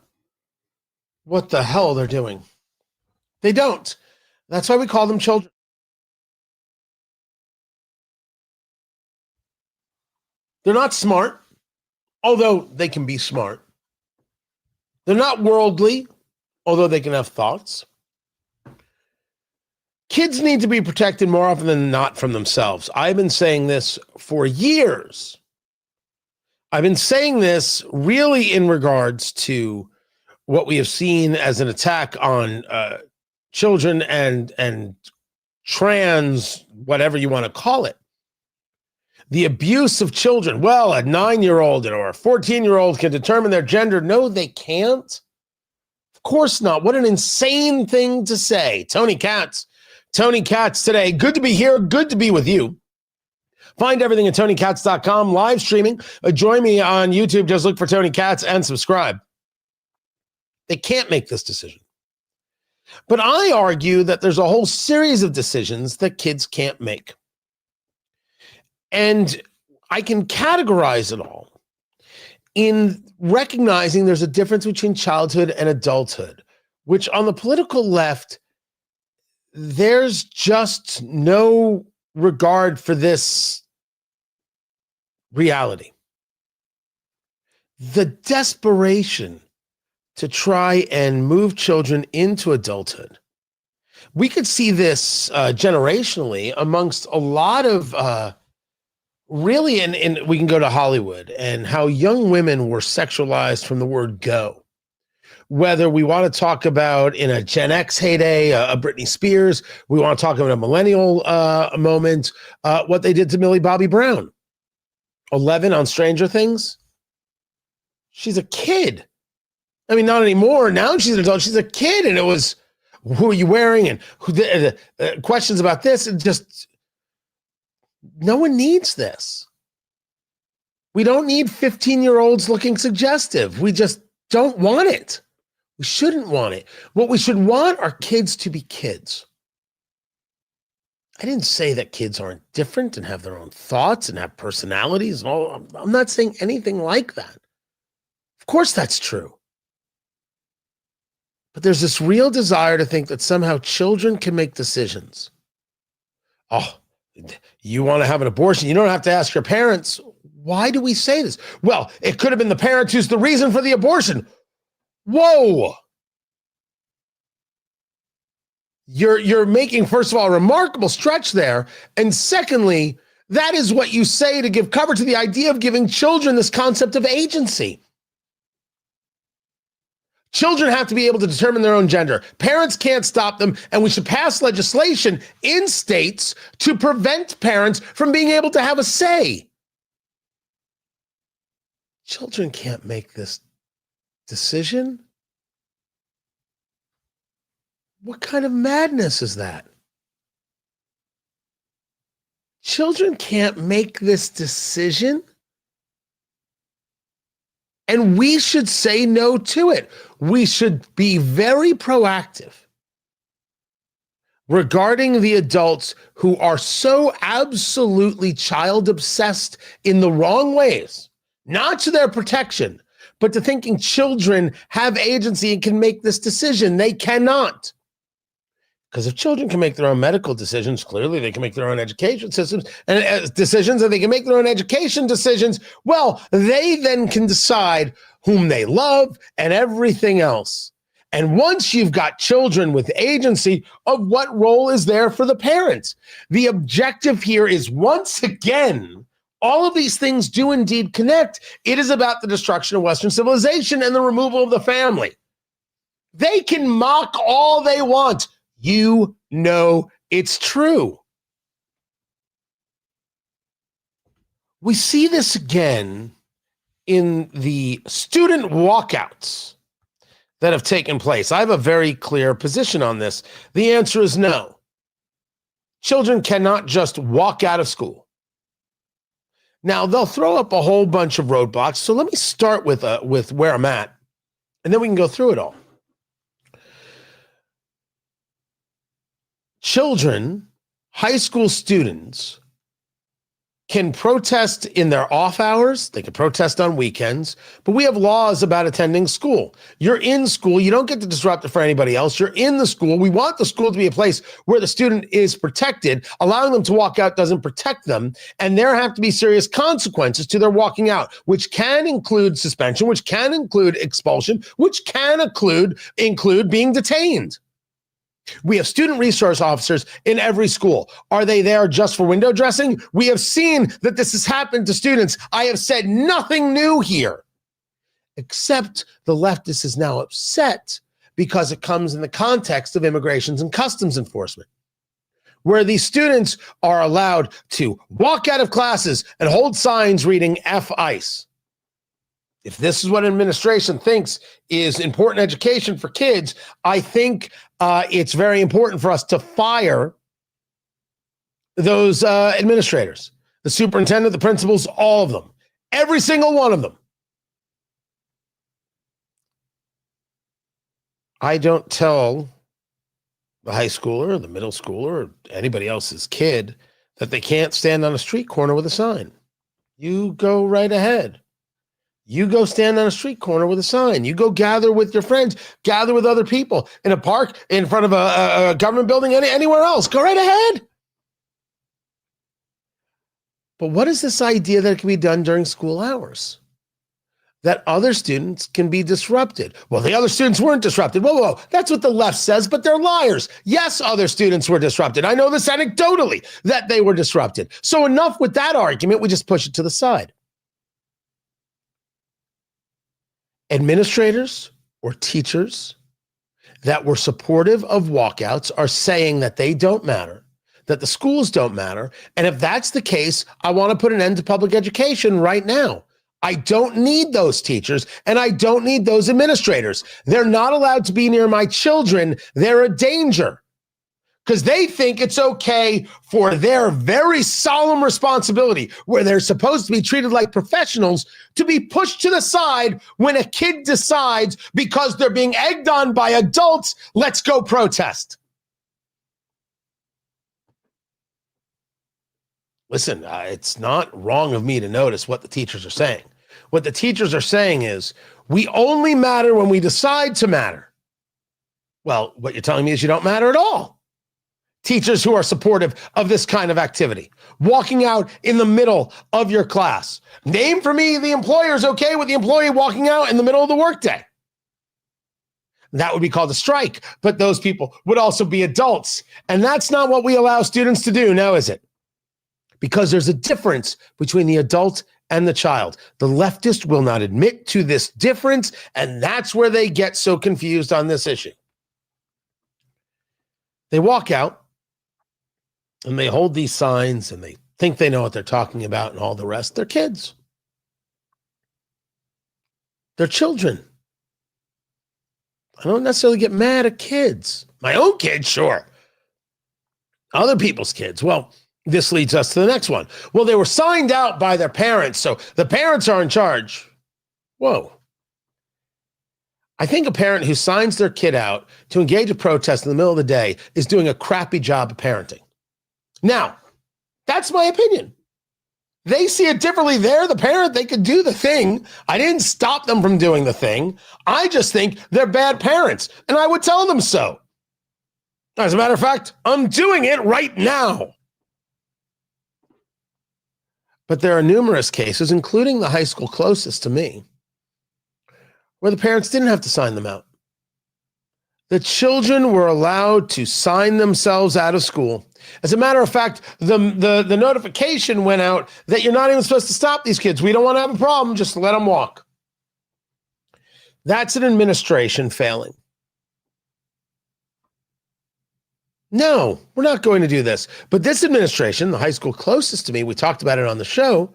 hell they're doing. They don't. That's why we call them children. They're not smart, although they can be smart. They're not worldly, although they can have thoughts. Kids need to be protected more often than not from themselves. I've been saying this for years. I've been saying this really in regards to what we have seen as an attack on children and trans, whatever you want to call it. The abuse of children. Well, a 9-year-old or a 14-year-old can determine their gender. No, they can't. Of course not. What an insane thing to say. Tony Katz today. Good to be here. Good to be with you. Find everything at TonyKatz.com, live streaming. Join me on YouTube. Just look for Tony Katz and subscribe. They can't make this decision. But I argue that there's a whole series of decisions that kids can't make. And I can categorize it all in recognizing there's a difference between childhood and adulthood, which on the political left, there's just no regard for this reality. The desperation to try and move children into adulthood. We could see this generationally amongst a lot of really, and we can go to Hollywood and how young women were sexualized from the word go. Whether we want to talk about in a Gen X heyday, a Britney Spears, we want to talk about a millennial moment, what they did to Millie Bobby Brown. 11 on Stranger Things. She's a kid. I mean, not anymore. Now she's an adult. She's a kid. And it was, who are you wearing? And questions about this. And just, no one needs this. We don't need 15-year-olds looking suggestive. We just don't want it. We shouldn't want it. What we should want are kids to be kids. I didn't say that kids aren't different and have their own thoughts and have personalities and all. I'm not saying anything like that. Of course that's true. But there's this real desire to think that somehow children can make decisions. Oh, you want to have an abortion? You don't have to ask your parents. Why do we say this? Well, it could have been the parents who's the reason for the abortion. Whoa. You're making, first of all, a remarkable stretch there. And secondly, that is what you say to give cover to the idea of giving children this concept of agency. Children have to be able to determine their own gender. Parents can't stop them, and we should pass legislation in states to prevent parents from being able to have a say. Children can't make this decision. What kind of madness is that? Children can't make this decision, and we should say no to it. We should be very proactive regarding the adults who are so absolutely child obsessed in the wrong ways, not to their protection, but to thinking children have agency and can make this decision. They cannot. Because if children can make their own medical decisions, clearly they can make their own education systems and decisions, and they can make their own education decisions. Well, they then can decide whom they love and everything else. And once you've got children with agency, of what role is there for the parents? The objective here is, once again, all of these things do indeed connect. It is about the destruction of Western civilization and the removal of the family. They can mock all they want. You know it's true. We see this again in the student walkouts that have taken place. I have a very clear position on this. The answer is no. Children cannot just walk out of school. Now, they'll throw up a whole bunch of roadblocks. So let me start with where I'm at, and then we can go through it all. Children, high school students, can protest in their off hours. They can protest on weekends, but we have laws about attending school. You're in school. You don't get to disrupt it for anybody else. You're in the school. We want the school to be a place where the student is protected. Allowing them to walk out doesn't protect them, and there have to be serious consequences to their walking out, which can include suspension, which can include expulsion, which can include being detained. We have student resource officers in every school. Are they there just for window dressing? We have seen that this has happened to students. I have said nothing new here, except the leftist is now upset because it comes in the context of immigrations and customs enforcement, where these students are allowed to walk out of classes and hold signs reading F ICE. If this is what administration thinks is important education for kids, I think it's very important for us to fire those administrators, the superintendent, the principals, all of them, every single one of them. I don't tell the high schooler or the middle schooler or anybody else's kid that they can't stand on a street corner with a sign. You go right ahead. You go stand on a street corner with a sign. You go gather with your friends, gather with other people in a park, in front of a government building, anywhere else. Go right ahead. But what is this idea that it can be done during school hours? That other students can be disrupted. Well, the other students weren't disrupted. Whoa. That's what the left says, but they're liars. Yes, other students were disrupted. I know this anecdotally, that they were disrupted. So enough with that argument. We just push it to the side. Administrators or teachers that were supportive of walkouts are saying that they don't matter, that the schools don't matter. And if that's the case, I want to put an end to public education right now. I don't need those teachers, and I don't need those administrators. They're not allowed to be near my children. They're a danger. Because they think it's okay for their very solemn responsibility, where they're supposed to be treated like professionals, to be pushed to the side when a kid decides, because they're being egged on by adults, let's go protest. Listen, it's not wrong of me to notice what the teachers are saying. What the teachers are saying is, we only matter when we decide to matter. Well, what you're telling me is you don't matter at all. Teachers who are supportive of this kind of activity, walking out in the middle of your class. Name for me the employer's okay with the employee walking out in the middle of the workday. That would be called a strike, but those people would also be adults. And that's not what we allow students to do now, is it? Because there's a difference between the adult and the child. The leftist will not admit to this difference, and that's where they get so confused on this issue. They walk out, and they hold these signs, and they think they know what they're talking about and all the rest. They're kids. They're children. I don't necessarily get mad at kids. My own kids, sure. Other people's kids. Well, this leads us to the next one. Well, they were signed out by their parents, so the parents are in charge. Whoa. I think a parent who signs their kid out to engage a protest in the middle of the day is doing a crappy job of parenting. Now, that's my opinion. They see it differently. They're the parent. They could do the thing. I didn't stop them from doing the thing. I just think they're bad parents, and I would tell them so. As a matter of fact, I'm doing it right now. But there are numerous cases, including the high school closest to me, where the parents didn't have to sign them out. The children were allowed to sign themselves out of school. As a matter of fact, the notification went out that you're not even supposed to stop these kids. We don't want to have a problem. Just let them walk. That's an administration failing. No, we're not going to do this. But this administration, the high school closest to me, we talked about it on the show,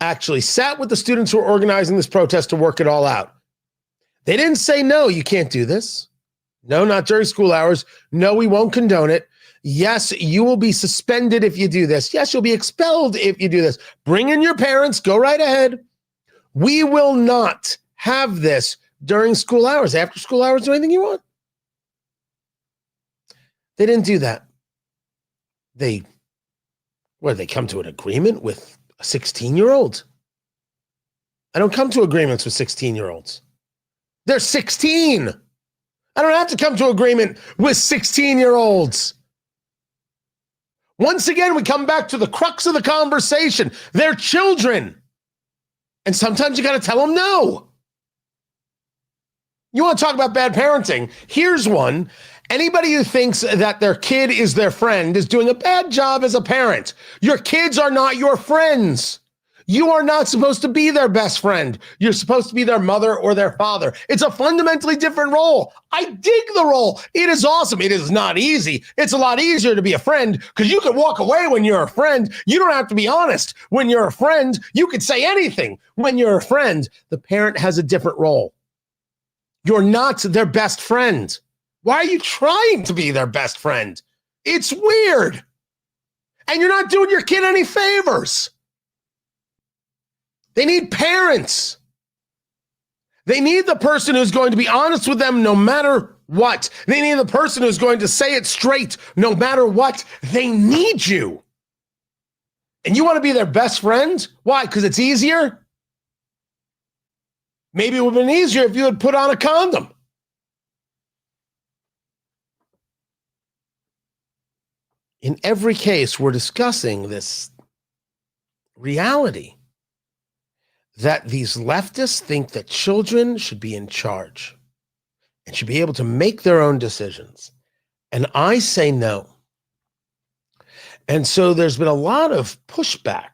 actually sat with the students who were organizing this protest to work it all out. They didn't say, no, you can't do this. No, not during school hours. No, we won't condone it. Yes, you will be suspended if you do this. Yes, you'll be expelled if you do this. Bring in your parents. Go right ahead. We will not have this during school hours. After school hours, do anything you want. They didn't do that. They come to an agreement with a 16-year-old? I don't come to agreements with 16-year-olds. They're 16. I don't have to come to agreement with 16-year-olds. Once again, we come back to the crux of the conversation. They're children. And sometimes you got to tell them no. You want to talk about bad parenting? Here's one. Anybody who thinks that their kid is their friend is doing a bad job as a parent. Your kids are not your friends. You are not supposed to be their best friend. You're supposed to be their mother or their father. It's a fundamentally different role. I dig the role. It is awesome. It is not easy. It's a lot easier to be a friend because you can walk away when you're a friend. You don't have to be honest. When you're a friend, you could say anything. When you're a friend, the parent has a different role. You're not their best friend. Why are you trying to be their best friend? It's weird. And you're not doing your kid any favors. They need parents. They need the person who's going to be honest with them no matter what. They need the person who's going to say it straight no matter what. They need you. And you want to be their best friend? Why? Because it's easier? Maybe it would have been easier if you had put on a condom. In every case, we're discussing this reality that these leftists think that children should be in charge and should be able to make their own decisions. And I say no. And so there's been a lot of pushback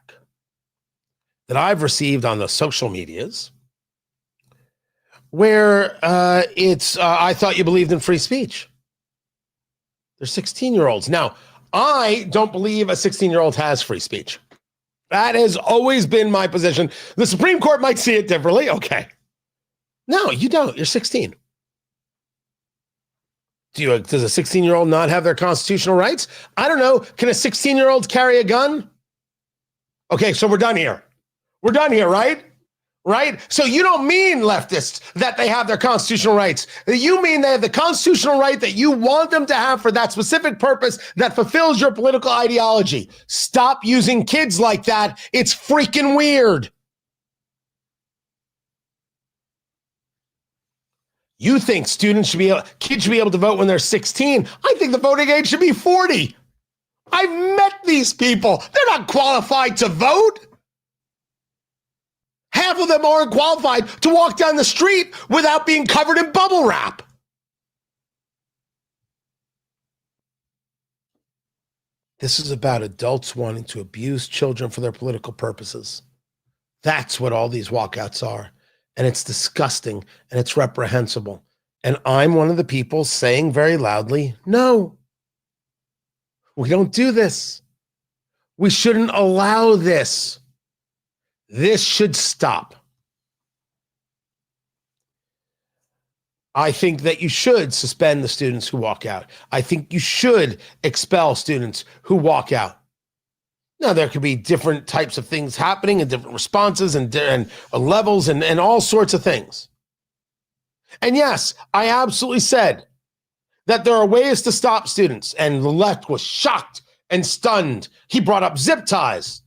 that I've received on the social medias where I thought you believed in free speech. They're 16-year-olds. Now, I don't believe a 16-year-old has free speech. That has always been my position. The Supreme Court might see it differently. Okay. No, you don't. You're 16. Does a 16-year-old not have their constitutional rights? I don't know. Can a 16-year-old carry a gun? Okay, so we're done here. We're done here, right? Right? So you don't mean, leftists, that they have their constitutional rights. You mean they have the constitutional right that you want them to have for that specific purpose that fulfills your political ideology. Stop using kids like that. It's freaking weird. You think kids should be able to vote when they're 16. I think the voting age should be 40. I've met these people. They're not qualified to vote. Half of them aren't qualified to walk down the street without being covered in bubble wrap. This is about adults wanting to abuse children for their political purposes. That's what all these walkouts are. And it's disgusting and it's reprehensible. And I'm one of the people saying very loudly, no, we don't do this. We shouldn't allow this. This should stop. I think that you should suspend the students who walk out. I think you should expel students who walk out. Now, there could be different types of things happening and different responses and levels and all sorts of things. And yes, I absolutely said that there are ways to stop students, and the left was shocked and stunned. He brought up zip ties.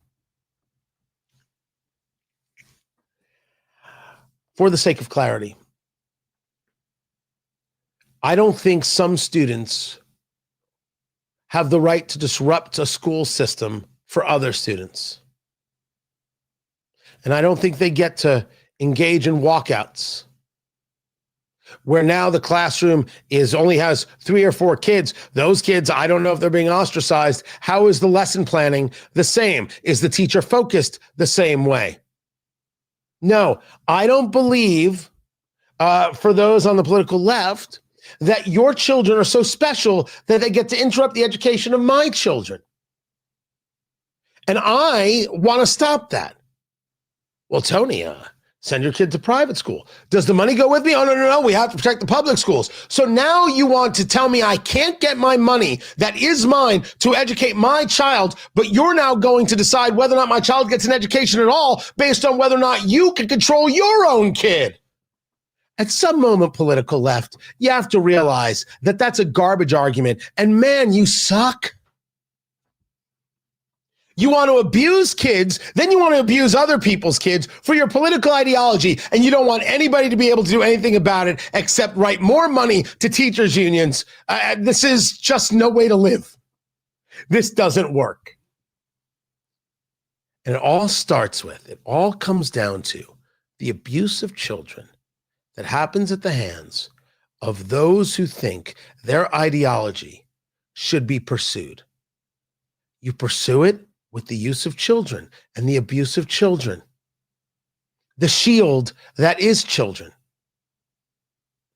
For the sake of clarity, I don't think some students have the right to disrupt a school system for other students. And I don't think they get to engage in walkouts where now the classroom only has 3 or 4 kids. Those kids, I don't know if they're being ostracized. How is the lesson planning the same? Is the teacher focused the same way? No, I don't believe for those on the political left that your children are so special that they get to interrupt the education of my children. And I want to stop that. Well, Tony, send your kid to private school. Does the money go with me? Oh, no. We have to protect the public schools. So now you want to tell me I can't get my money that is mine to educate my child, but you're now going to decide whether or not my child gets an education at all based on whether or not you can control your own kid. At some moment, political left, you have to realize that that's a garbage argument. And man, you suck. You want to abuse kids, then you want to abuse other people's kids for your political ideology, and you don't want anybody to be able to do anything about it except write more money to teachers' unions. This is just no way to live. This doesn't work. And it all comes down to the abuse of children that happens at the hands of those who think their ideology should be pursued. You pursue it with the use of children and the abuse of children. The shield that is children.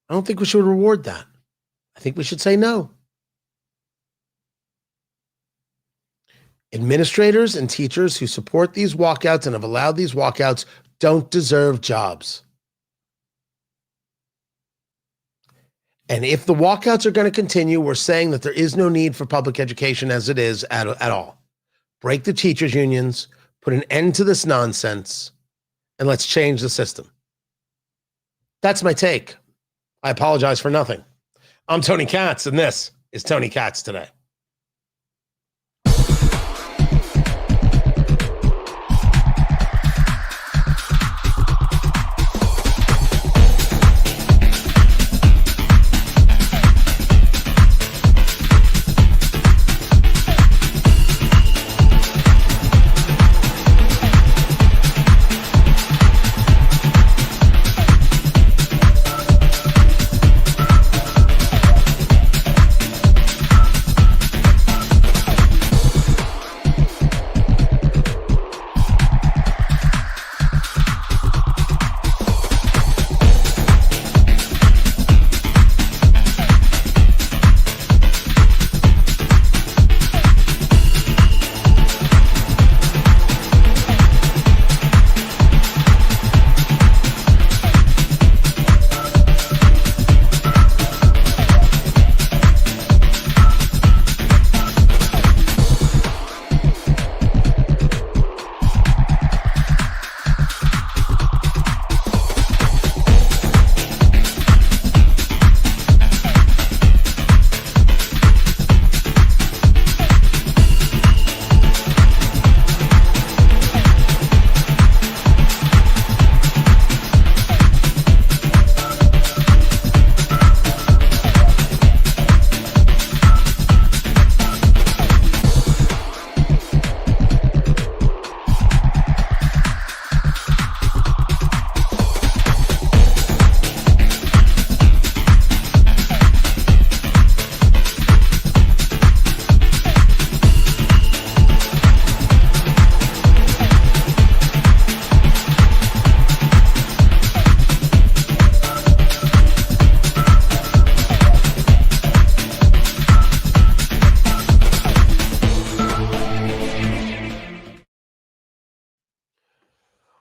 I don't think we should reward that. I think we should say no. Administrators and teachers who support these walkouts and have allowed these walkouts don't deserve jobs. And if the walkouts are going to continue, we're saying that there is no need for public education as it is at all. Break the teachers' unions, put an end to this nonsense, and let's change the system. That's my take. I apologize for nothing. I'm Tony Katz, and this is Tony Katz Today.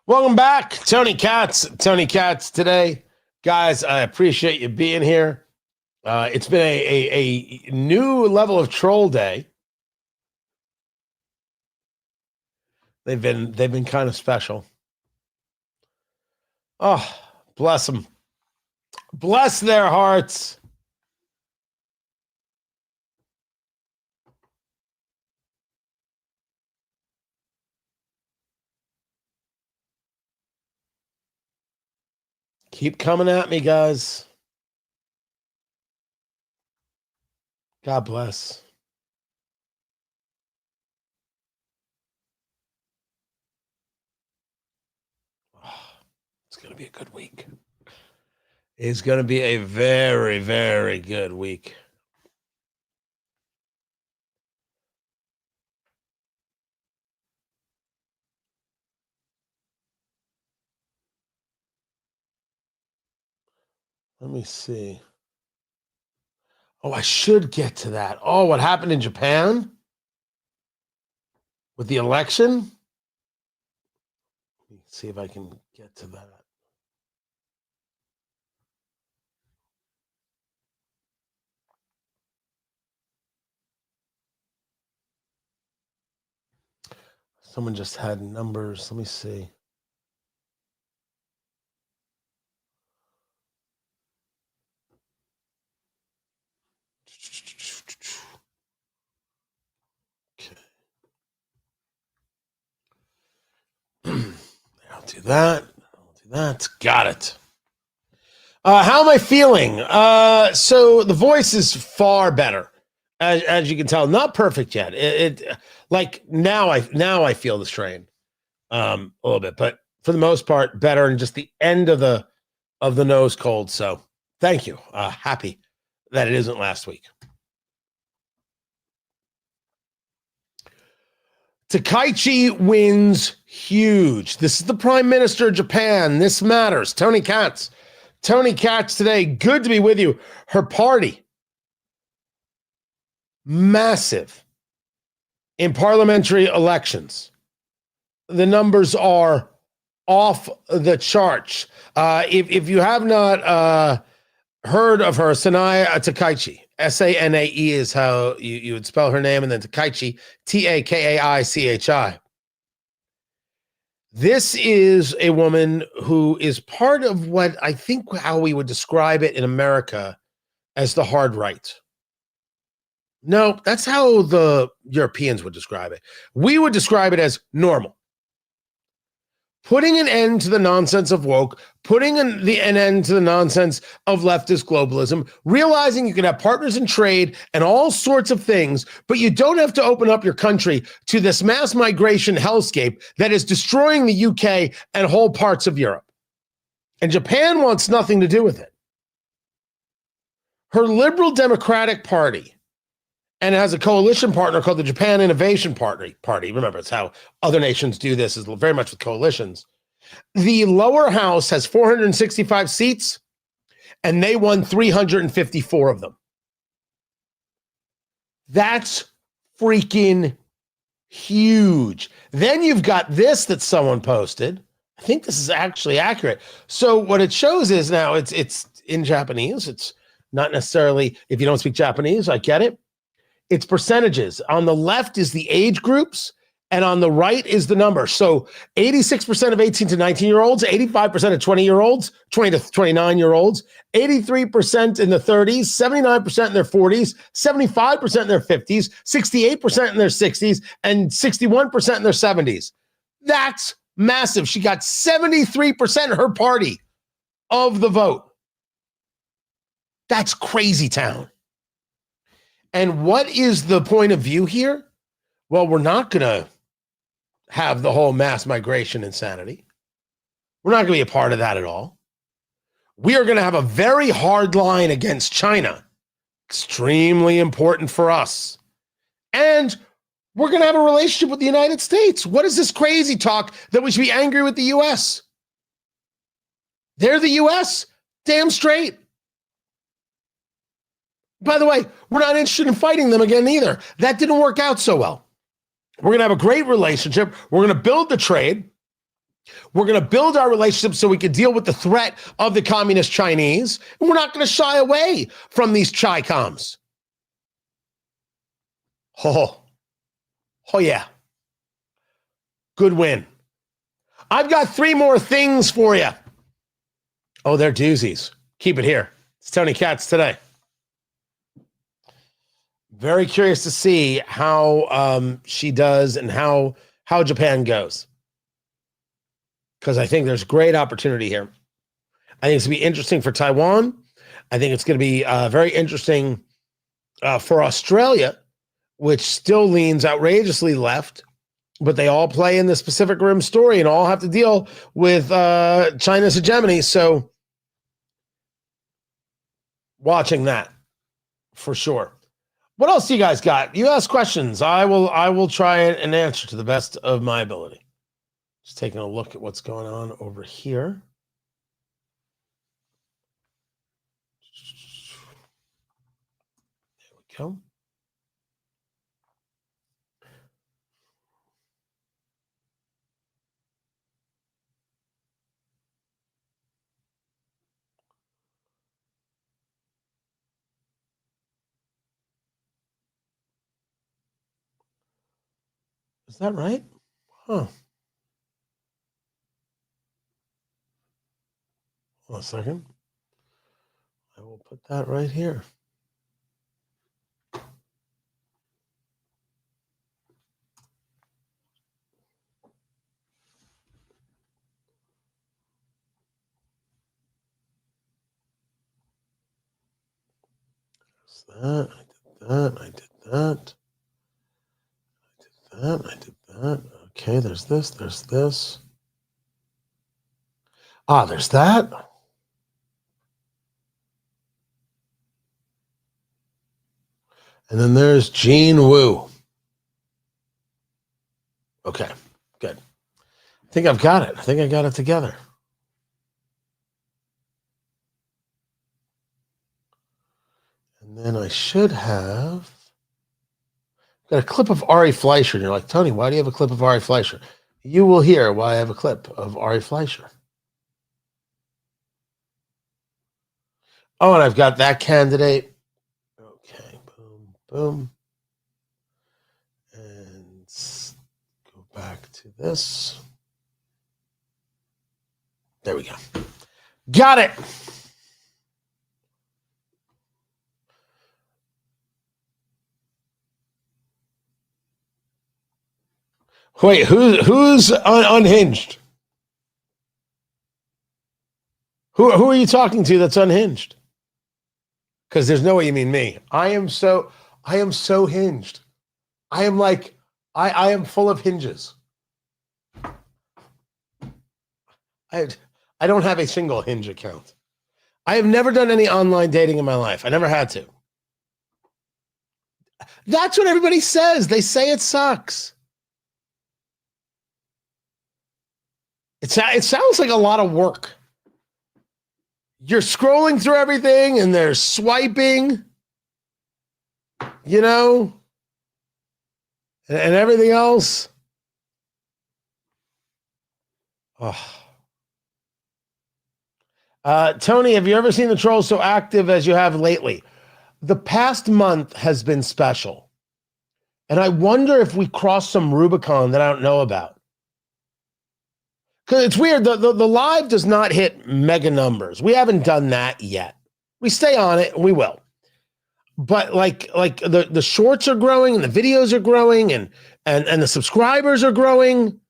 Welcome back. Tony Katz today. Guys, I appreciate you being here. It's been a new level of troll day. They've been kind of special. Oh, bless them. Bless their hearts. Keep coming at me, guys. God bless. It's going to be a good week. It's going to be a very, very good week. Let me see. Oh, I should get to that. Oh, what happened in Japan with the election? Let me see if I can get to that. Someone just had numbers. Let me see. I'll do that. Got it. How am I feeling? So the voice is far better, as you can tell. Not perfect yet. It like now I feel the strain a little bit, but for the most part, better. And just the end of the nose cold. So thank you. Happy that it isn't last week. Takaichi wins huge. This is the Prime Minister of Japan. This matters. Tony Katz today. Good to be with you. Her party, massive in parliamentary elections. The numbers are off the charts. If you have not heard of her, Sanaya Takaichi, Sanae is how you would spell her name, and then Takaichi, Takaichi. This is a woman who is part of what I think how we would describe it in America as the hard right. No, that's how the Europeans would describe it. We would describe it as normal. Putting an end to the nonsense of woke, putting an end to the nonsense of leftist globalism, realizing you can have partners in trade and all sorts of things, but you don't have to open up your country to this mass migration hellscape that is destroying the UK and whole parts of Europe. And Japan wants nothing to do with it. Her Liberal Democratic Party, and has a coalition partner called the Japan Innovation Party. Remember, it's how other nations do this, is very much with coalitions. The lower house has 465 seats, and they won 354 of them. That's freaking huge. Then you've got this that someone posted. I think this is actually accurate. So what it shows is now it's in Japanese. It's not necessarily, if you don't speak Japanese, I get it. It's percentages. On the left is the age groups, and on the right is the number. So 86% of 18 to 19-year-olds, 85% of 20-year-olds, 20 to 29-year-olds, 83% in the 30s, 79% in their 40s, 75% in their 50s, 68% in their 60s, and 61% in their 70s. That's massive. She got 73% of her party of the vote. That's crazy town. And what is the point of view here? Well, we're not going to have the whole mass migration insanity. We're not going to be a part of that at all. We are going to have a very hard line against China. Extremely important for us. And we're going to have a relationship with the United States. What is this crazy talk that we should be angry with the U.S.? They're the U.S. Damn straight. By the way, we're not interested in fighting them again either. That didn't work out so well. We're going to have a great relationship. We're going to build the trade. We're going to build our relationship so we can deal with the threat of the communist Chinese. And we're not going to shy away from these Chi-coms. Oh yeah. Good win. I've got 3 more things for you. Oh, they're doozies. Keep it here. It's Tony Katz today. Very curious to see how she does and how Japan goes. Because I think there's great opportunity here. I think it's going to be interesting for Taiwan. I think it's going to be very interesting for Australia, which still leans outrageously left, but they all play in this Pacific Rim story and all have to deal with China's hegemony. So watching that for sure. What else do you guys got? You ask questions. I will try and answer to the best of my ability. Just taking a look at what's going on over here. There we go. Is that right? Huh. Hold on a second. I will put that right here. That. I did that. I did that. Okay, there's this. There's that. And then there's Gene Wu. Okay, good. I think I've got it. I think I got it together. And then I should have got a clip of Ari Fleischer. And you're like, Tony, why do you have a clip of Ari Fleischer? You will hear why I have a clip of Ari Fleischer. Oh, and I've got that candidate. Okay, boom, boom. And go back to this. There we go. Got it. Wait, who's unhinged? Who are you talking to that's unhinged? Because there's no way you mean me. I am so hinged. I am like, I am full of hinges. I don't have a single Hinge account. I have never done any online dating in my life. I never had to. That's what everybody says. They say it sucks. It sounds like a lot of work. You're scrolling through everything and they're swiping, you know, and everything else. Oh. Tony, have you ever seen the trolls so active as you have lately? The past month has been special. And I wonder if we crossed some Rubicon that I don't know about. Because it's weird, the live does not hit mega numbers. We haven't done that yet. We stay on it, and we will. But like the shorts are growing, and the videos are growing, and the subscribers are growing.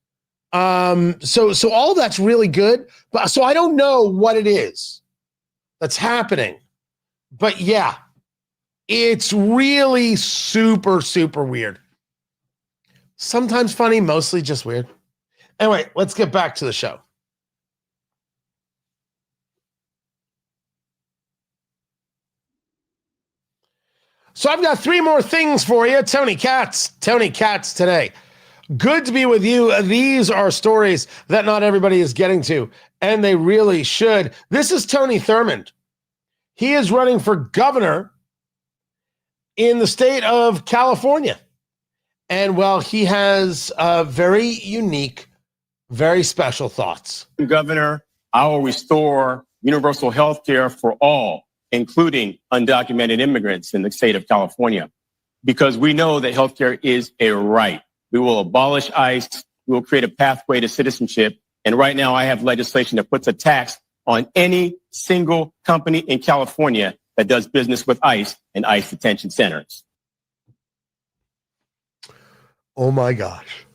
So all that's really good. But so I don't know what it is that's happening. But yeah, it's really super, super weird. Sometimes funny, mostly just weird. Anyway, let's get back to the show. So I've got 3 more things for you. Tony Katz today. Good to be with you. These are stories that not everybody is getting to, and they really should. This is Tony Thurmond. He is running for governor in the state of California. And well, he has a very unique Very special thoughts. Governor, I will restore universal health care for all, including undocumented immigrants in the state of California, because we know that health care is a right. We will abolish ICE. We will create a pathway to citizenship. And right now I have legislation that puts a tax on any single company in California that does business with ICE and ICE detention centers. Oh my gosh.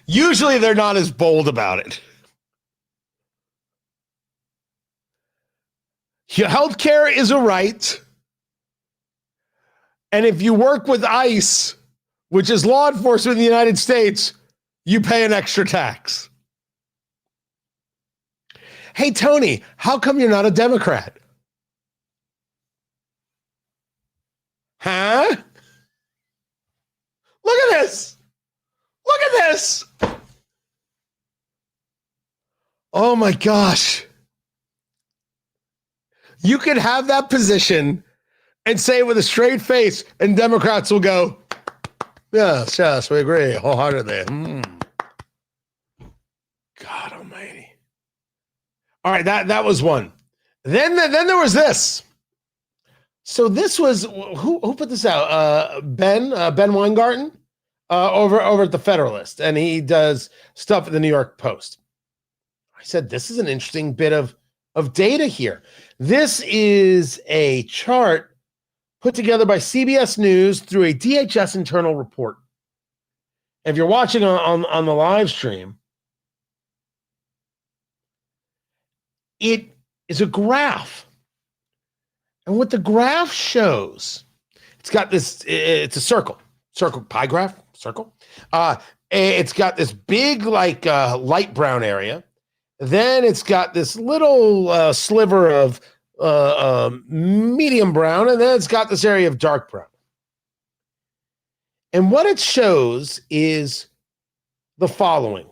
Usually they're not as bold about it. Healthcare is a right. And if you work with ICE, which is law enforcement in the United States, you pay an extra tax. Hey, Tony, how come you're not a Democrat? Huh? Look at this. Look at this. Oh my gosh. You could have that position and say it with a straight face, and Democrats will go, yes, yes, we agree wholeheartedly. God almighty. All right, that was one. Then there was this. So this was, who put this out? Ben Weingarten over at the Federalist, and he does stuff at the New York Post. I said, this is an interesting bit of data here. This is a chart put together by CBS News through a DHS internal report. If you're watching on the live stream, it is a graph. And what the graph shows, it's a circle, pie graph, circle. It's got this big, light brown area. Then it's got this little sliver of medium brown, and then it's got this area of dark brown. And what it shows is the following.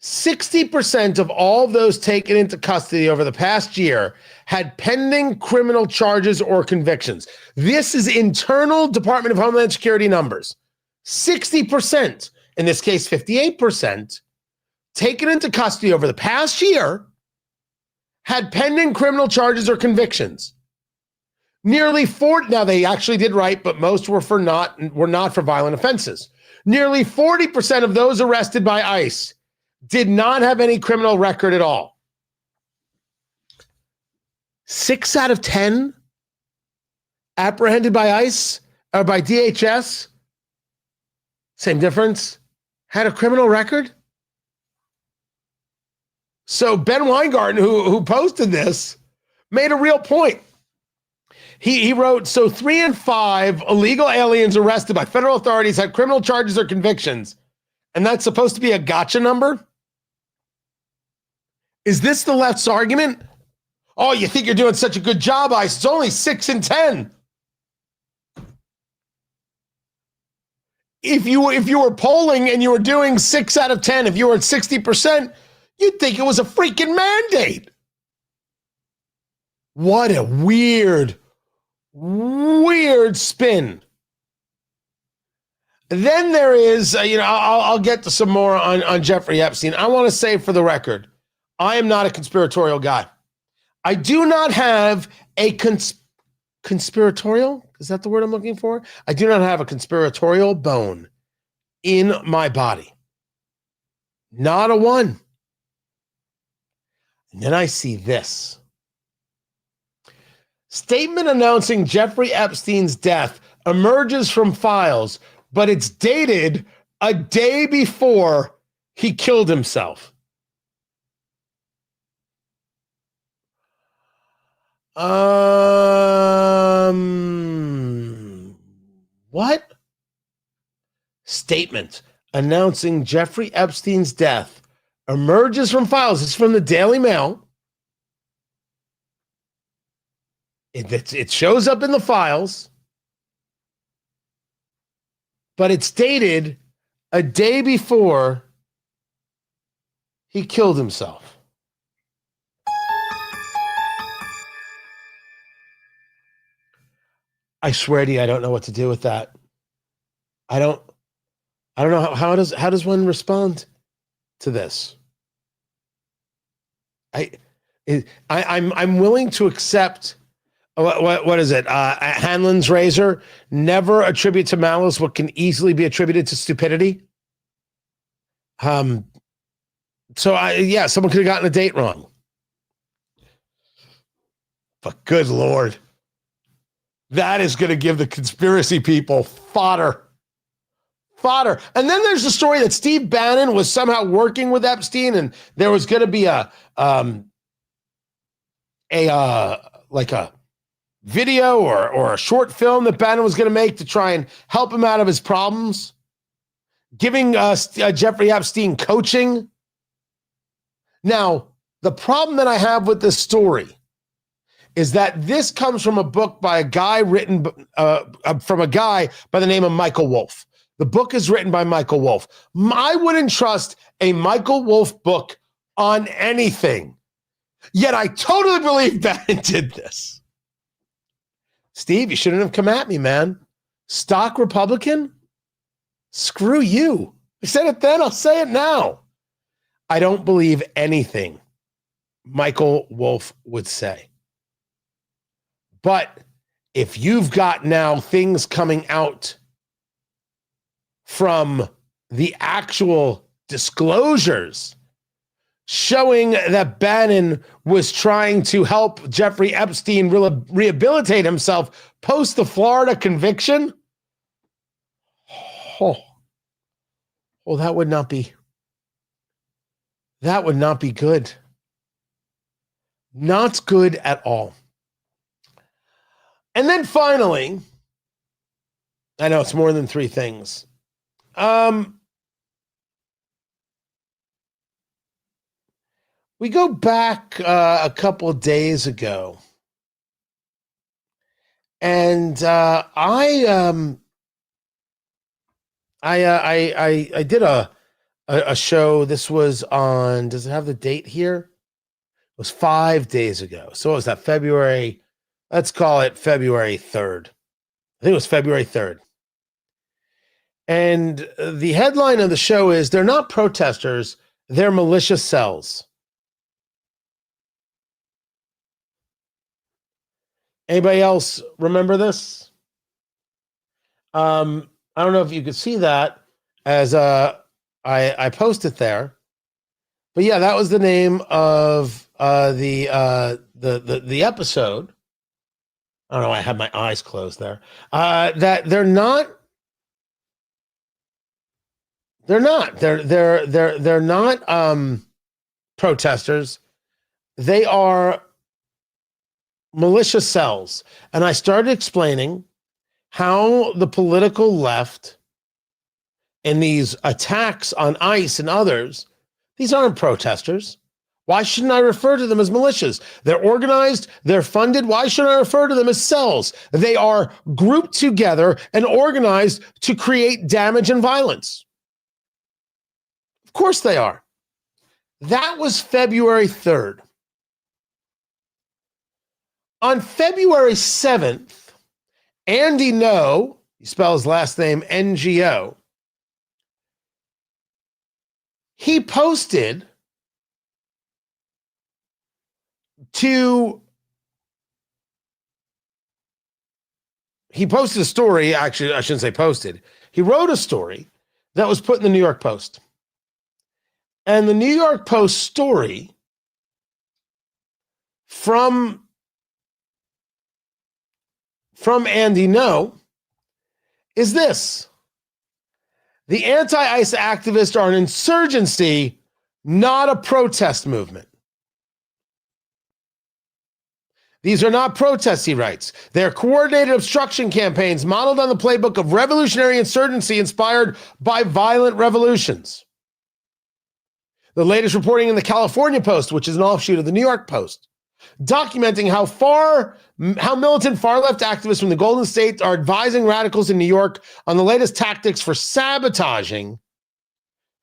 60% of all those taken into custody over the past year had pending criminal charges or convictions. This is internal Department of Homeland Security numbers. 60%, in this case 58%, taken into custody over the past year had pending criminal charges or convictions. Nearly 40, now they actually did right, but most were not for violent offenses. Nearly 40% of those arrested by ICE did not have any criminal record at all. 6 out of 10 apprehended by ICE or by DHS, same difference, had a criminal record. So Ben Weingarten, who posted this, made a real point. He wrote, so 3 in 5 illegal aliens arrested by federal authorities had criminal charges or convictions. And that's supposed to be a gotcha number? Is this the left's argument? Oh, you think you're doing such a good job, ICE. It's only 6 in 10. If you were polling and you were doing 6 out of 10, if you were at 60%, you'd think it was a freaking mandate. What a weird spin. Then there is, I'll get to some more on Jeffrey Epstein. I want to say for the record, I am not a conspiratorial guy. I do not have a conspiratorial, is that the word I'm looking for? I do not have a conspiratorial bone in my body. Not a one. And then I see this. Statement announcing Jeffrey Epstein's death emerges from files, but it's dated a day before he killed himself. What? Statement announcing Jeffrey Epstein's death emerges from files. It's from the Daily Mail. It shows up in the files, but it's dated a day before he killed himself. I swear to you, I don't know what to do with that. I don't know how does one respond to this? I'm willing to accept what is it? Hanlon's razor. Never attribute to malice what can easily be attributed to stupidity. So someone could have gotten a date wrong. But good Lord, that is going to give the conspiracy people fodder. And then there's the story that Steve Bannon was somehow working with Epstein, and there was going to be a video or a short film that Bannon was going to make to try and help him out of his problems, giving Jeffrey Epstein coaching. Now, the problem that I have with this story is that this comes from a book by a guy written from a guy by the name of Michael Wolff. The book is written by Michael Wolff. I wouldn't trust a Michael Wolff book on anything. Yet I totally believe Bannon did this. Steve, you shouldn't have come at me, man. Stock Republican? Screw you. I said it then, I'll say it now. I don't believe anything Michael Wolff would say. But if you've got now things coming out from the actual disclosures showing that Bannon was trying to help Jeffrey Epstein rehabilitate himself post the Florida conviction, that would not be good. Not good at all. And then finally, I know it's more than three things. We go back a couple of days ago, and I did a show. This was on. Does it have the date here? It was 5 days ago. So what was that? February. Let's call it February 3rd. I think it was February 3rd. And the headline of the show is, they're not protesters, they're militia cells. Anybody else remember this? I don't know if you could see that as I posted there. But yeah, that was the name of the episode. I don't know, I had my eyes closed there. That they're not protesters. They are militia cells. And I started explaining how the political left and these attacks on ICE and others, these aren't protesters. Why shouldn't I refer to them as militias? They're organized, they're funded. Why shouldn't I refer to them as cells? They are grouped together and organized to create damage and violence. Of course they are. That was February 3rd. On February 7th, Andy No, he spells his last name NGO, he posted a story. Actually, I shouldn't say posted. He wrote a story that was put in the New York Post. And the New York Post story from Andy No is this: the anti-ICE activists are an insurgency, not a protest movement. These are not protests, he writes. They are coordinated obstruction campaigns modeled on the playbook of revolutionary insurgency inspired by violent revolutions. The latest reporting in the California Post, which is an offshoot of the New York Post, documenting how militant far-left activists from the Golden State are advising radicals in New York on the latest tactics for sabotaging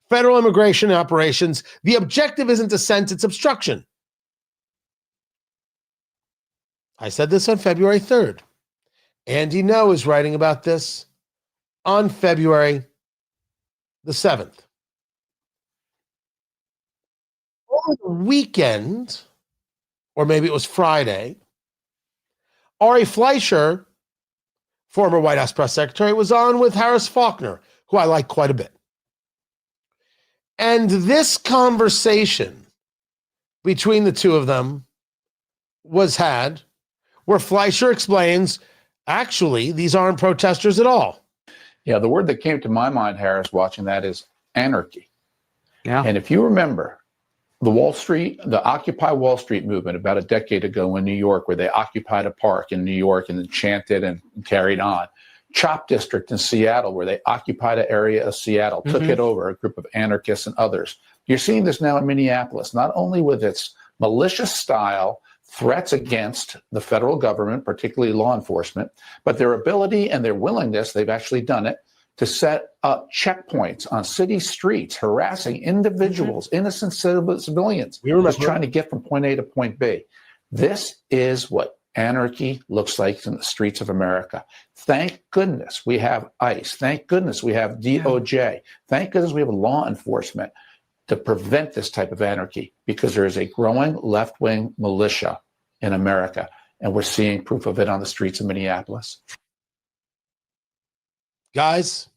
federal immigration operations. The objective isn't dissent, it's obstruction. I said this on February 3rd. Andy No is writing about this on February the 7th. Over the weekend, or maybe it was Friday, Ari Fleischer, former White House press secretary, was on with Harris Faulkner, who I like quite a bit. And this conversation between the two of them was had where Fleischer explains, actually, these aren't protesters at all. Yeah, the word that came to my mind, Harris, watching that is anarchy. Yeah. And if you remember the Occupy Wall Street movement about a decade ago in New York, where they occupied a park in New York and then chanted and carried on. Chop District in Seattle, where they occupied an area of Seattle, took it over, a group of anarchists and others. You're seeing this now in Minneapolis, not only with its malicious style, threats against the federal government, particularly law enforcement, but their ability and their willingness, they've actually done it, to set up checkpoints on city streets, harassing individuals, innocent civilians, just trying to get from point A to point B. This is what anarchy looks like in the streets of America. Thank goodness we have ICE. Thank goodness we have DOJ. Thank goodness we have law enforcement to prevent this type of anarchy, because there is a growing left-wing militia in America, and we're seeing proof of it on the streets of Minneapolis. Guys,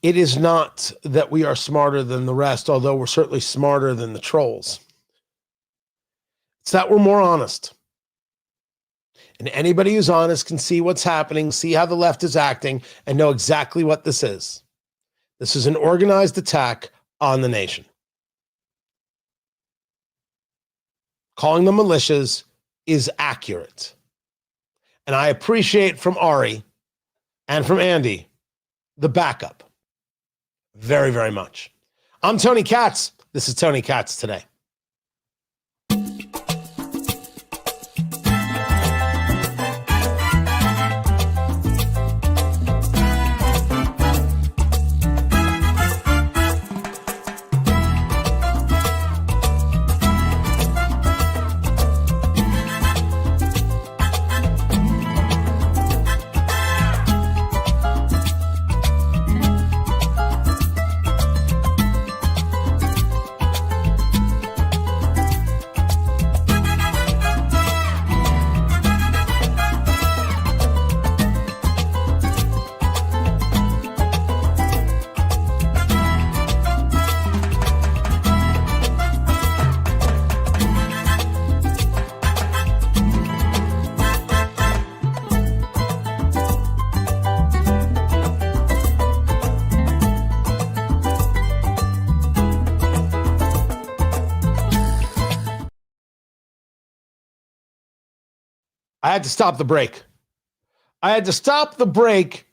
it is not that we are smarter than the rest, although we're certainly smarter than the trolls. It's that we're more honest. And anybody who's honest can see what's happening, see how the left is acting, and know exactly what this is. This is an organized attack on the nation. Calling them militias is accurate. And I appreciate from Ari and from Andy the backup. Very, very much. I'm Tony Katz. This is Tony Katz Today. I had to stop the break. I had to stop the break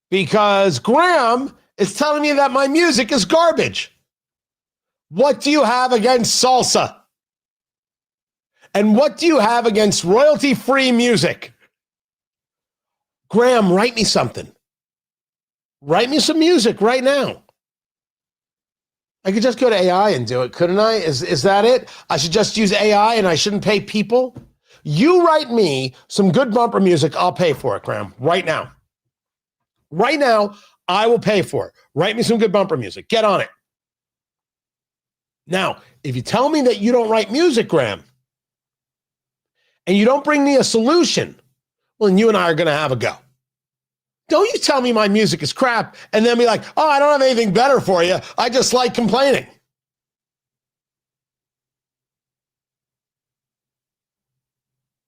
because Graham is telling me that my music is garbage. What do you have against salsa? And what do you have against royalty-free music? Graham, write me something. Write me some music right now. I could just go to AI and do it, couldn't I? Is that it? I should just use AI and I shouldn't pay people? You write me some good bumper music, I'll pay for it, Graham, right now. Right now, I will pay for it. Write me some good bumper music. Get on it. Now, if you tell me that you don't write music, Graham, and you don't bring me a solution, well, then you and I are going to have a go. Don't you tell me my music is crap and then be like, oh, I don't have anything better for you. I just like complaining.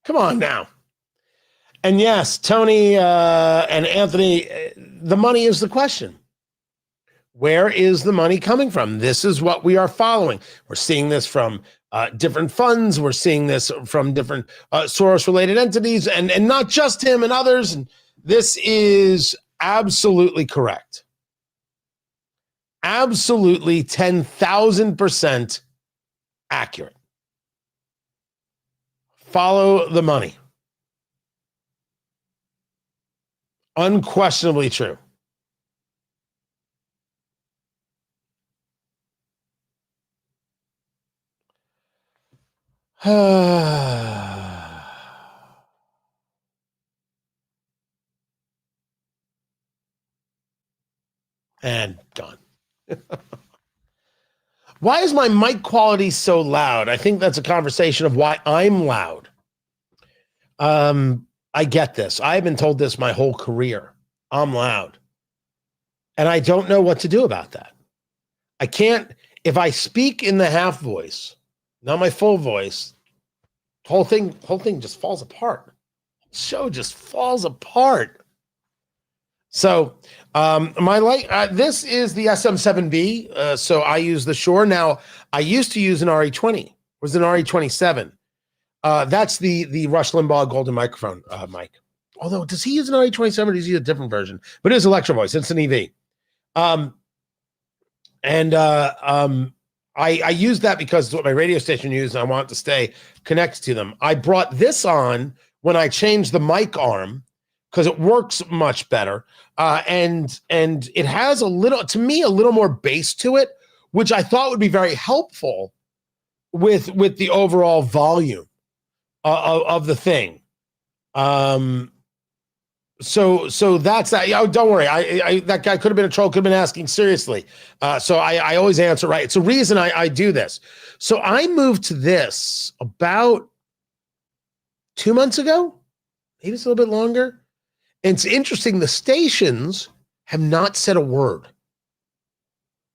Come on now. And yes, Tony and Anthony, the money is the question. Where is the money coming from? This is what we are following. We're seeing this from different funds. We're seeing this from different Soros-related entities, and not just him and others. And this is absolutely correct. Absolutely 10,000% accurate. Follow the money. Unquestionably true. I, And gone. Why is my mic quality so loud? I think that's a conversation of why I'm loud. I get this. I've been told this my whole career. I'm loud. And I don't know what to do about that. I can't, if I speak in the half voice, not my full voice, whole thing just falls apart. The show just falls apart. So this is the SM7B. So I use the Shure. Now, I used to use an RE20. It was an RE27. That's the Rush Limbaugh golden microphone mic. Although, does he use an RE27 or does he use a different version? But it is Electro Voice. It's an EV. I use that because it's what my radio station used, and I want it to stay connected to them. I brought this on when I changed the mic arm because it works much better. And it has a little more bass to it, which I thought would be very helpful with the overall volume of the thing. So that's that. Oh, don't worry. I that guy could have been a troll, could have been asking seriously. So I always answer right. It's a reason I do this. So I moved to this about 2 months ago, maybe it's a little bit longer. And it's interesting. The stations have not said a word,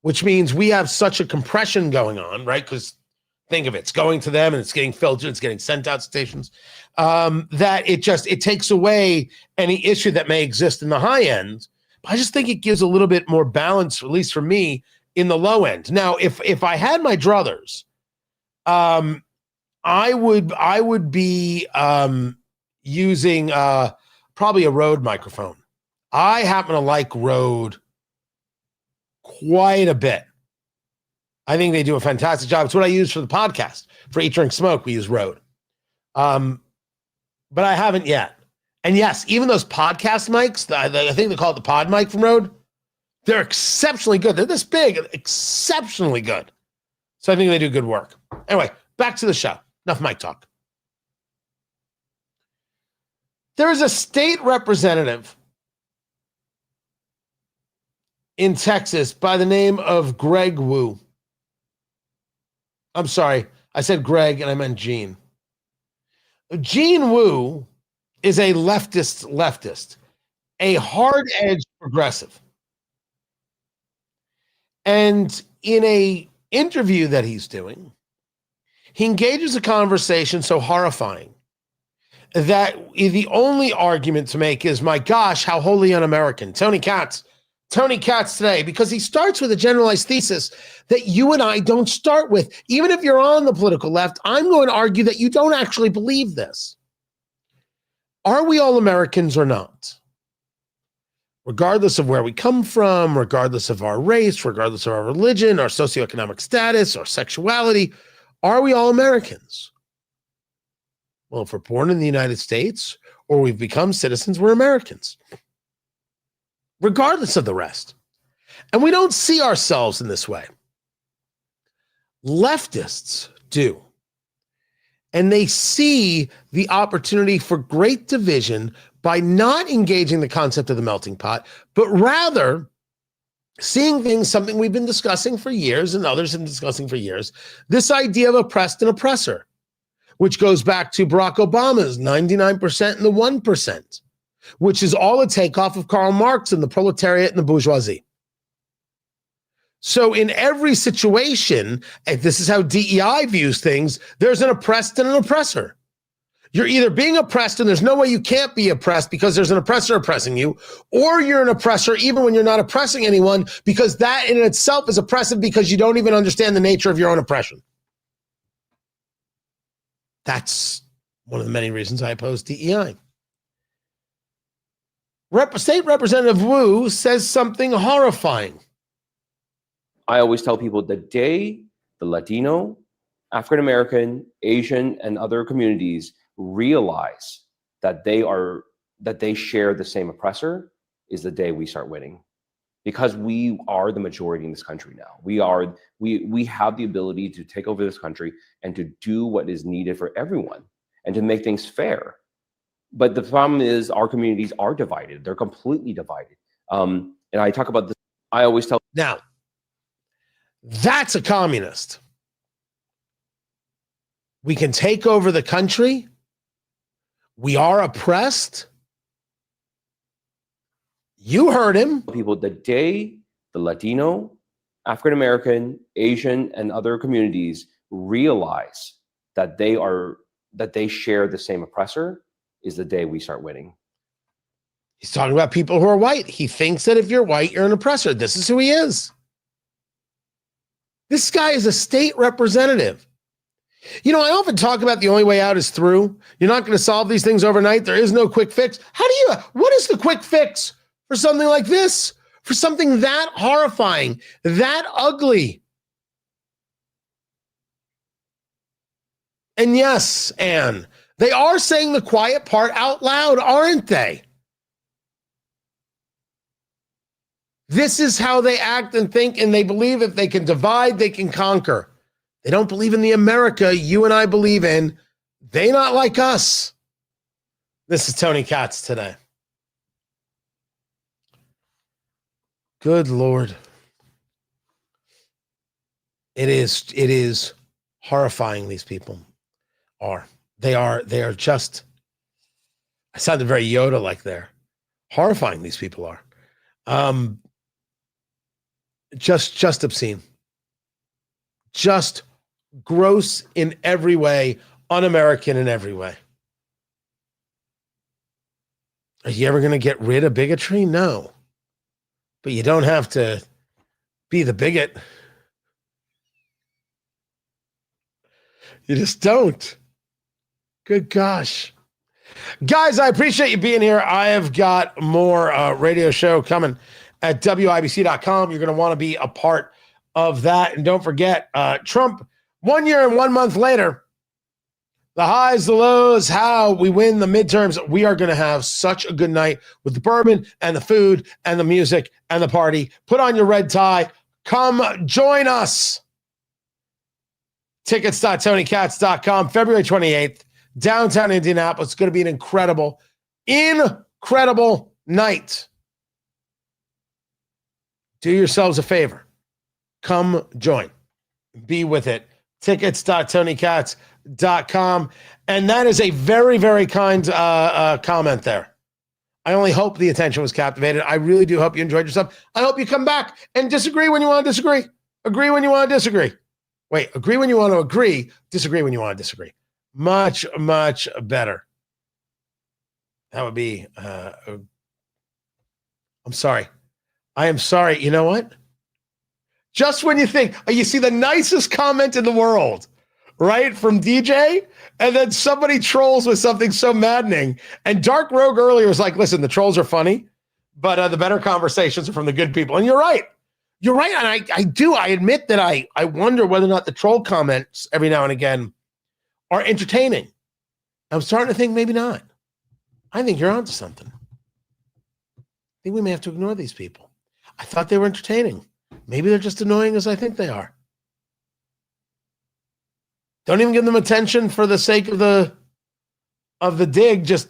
which means we have such a compression going on, right? Because think of it, it's going to them and it's getting filtered, it's getting sent out to stations, that it takes away any issue that may exist in the high end. But I just think it gives a little bit more balance, at least for me, in the low end. Now, if I had my druthers, I would be using probably a Rode microphone. I happen to like Rode quite a bit. I think they do a fantastic job. It's what I use for the podcast. For Eat, Drink, Smoke, we use Rode. But I haven't yet. And yes, even those podcast mics, I think they call it the pod mic from Rode, they're exceptionally good. They're this big, exceptionally good. So I think they do good work. Anyway, back to the show. Enough mic talk. There is a state representative in Texas by the name of Greg Wu. I'm sorry, I said Greg and I meant Gene. Gene Wu is a leftist, a hard-edged progressive. And in a interview that he's doing, he engages a conversation so horrifying that the only argument to make is, my gosh, how wholly un-American. Tony Katz today, because he starts with a generalized thesis that you and I don't start with. Even if you're on the political left, I'm going to argue that you don't actually believe this. Are we all Americans or not? Regardless of where we come from, regardless of our race, regardless of our religion, our socioeconomic status, our sexuality, are we all Americans? Well, if we're born in the United States or we've become citizens, we're Americans, regardless of the rest. And we don't see ourselves in this way. Leftists do. And they see the opportunity for great division by not engaging the concept of the melting pot, but rather seeing things, something we've been discussing for years and others have been discussing for years, this idea of oppressed and oppressor, which goes back to Barack Obama's 99% and the 1%, which is all a takeoff of Karl Marx and the proletariat and the bourgeoisie. So in every situation, and this is how DEI views things, there's an oppressed and an oppressor. You're either being oppressed and there's no way you can't be oppressed because there's an oppressor oppressing you, or you're an oppressor even when you're not oppressing anyone, because that in itself is oppressive because you don't even understand the nature of your own oppression. That's one of the many reasons I oppose DEI. State Representative Wu says something horrifying. I always tell people the day the Latino, African-American, Asian, and other communities realize that they share the same oppressor is the day we start winning. Because we are the majority in this country now. We have the ability to take over this country and to do what is needed for everyone and to make things fair. But the problem is our communities are divided. They're completely divided. And I talk about this I always tell Now, that's a communist. We can take over the country. We are oppressed. You heard him. people the day the Latino, African American, Asian, and other communities realize that they share the same oppressor is the day we start winning. He's talking about people who are white. He thinks that if you're white, you're an oppressor. This is who he is. This guy is a state representative. You know, I often talk about the only way out is through. You're not going to solve these things overnight. There is no quick fix. What is the quick fix for something like this? For something that horrifying, that ugly? And yes, Anne, they are saying the quiet part out loud, aren't they? This is how they act and think, and they believe if they can divide, they can conquer. They don't believe in the America you and I believe in. They not like us. This is Tony Katz today. Good Lord. It is horrifying, these people are. They are just, I sounded very Yoda-like there. Horrifying, these people are. Just obscene. Just gross in every way, un-American in every way. Are you ever going to get rid of bigotry? No. But you don't have to be the bigot. You just don't. Good gosh. Guys, I appreciate you being here. I have got more radio show coming at WIBC.com. You're going to want to be a part of that. And don't forget, Trump, 1 year and 1 month later, the highs, the lows, how we win the midterms. We are going to have such a good night with the bourbon and the food and the music and the party. Put on your red tie. Come join us. Tickets.tonykatz.com, February 28th, downtown Indianapolis. It's going to be an incredible night. Do yourselves a favor. Come join. Be with it. Tickets.tonykatz.com. And that is a very, very kind comment there. I only hope the attention was captivated. I really do hope you enjoyed yourself. I hope you come back and disagree when you want to disagree. Agree when you want to disagree. Wait, agree when you want to agree. Disagree when you want to disagree. Much, much better. That would be, I'm sorry. I am sorry. You know what? Just when you think, you see the nicest comment in the world, right? From DJ, and then somebody trolls with something so maddening. And Dark Rogue earlier was like, listen, the trolls are funny, but the better conversations are from the good people. And you're right. You're right. And I admit that I wonder whether or not the troll comments every now and again are entertaining. I'm starting to think maybe not. I think you're onto something. I think we may have to ignore these people. I thought they were entertaining. Maybe they're just annoying as I think they are. Don't even give them attention for the sake of the dig. Just,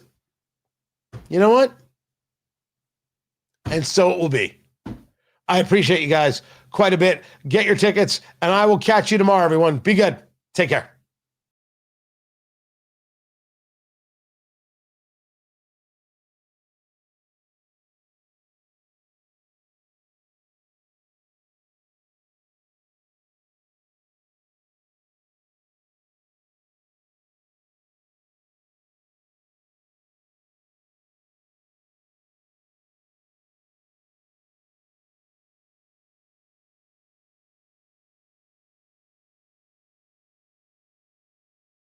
you know what? And so it will be. I appreciate you guys quite a bit. Get your tickets, and I will catch you tomorrow, everyone. Be good. Take care.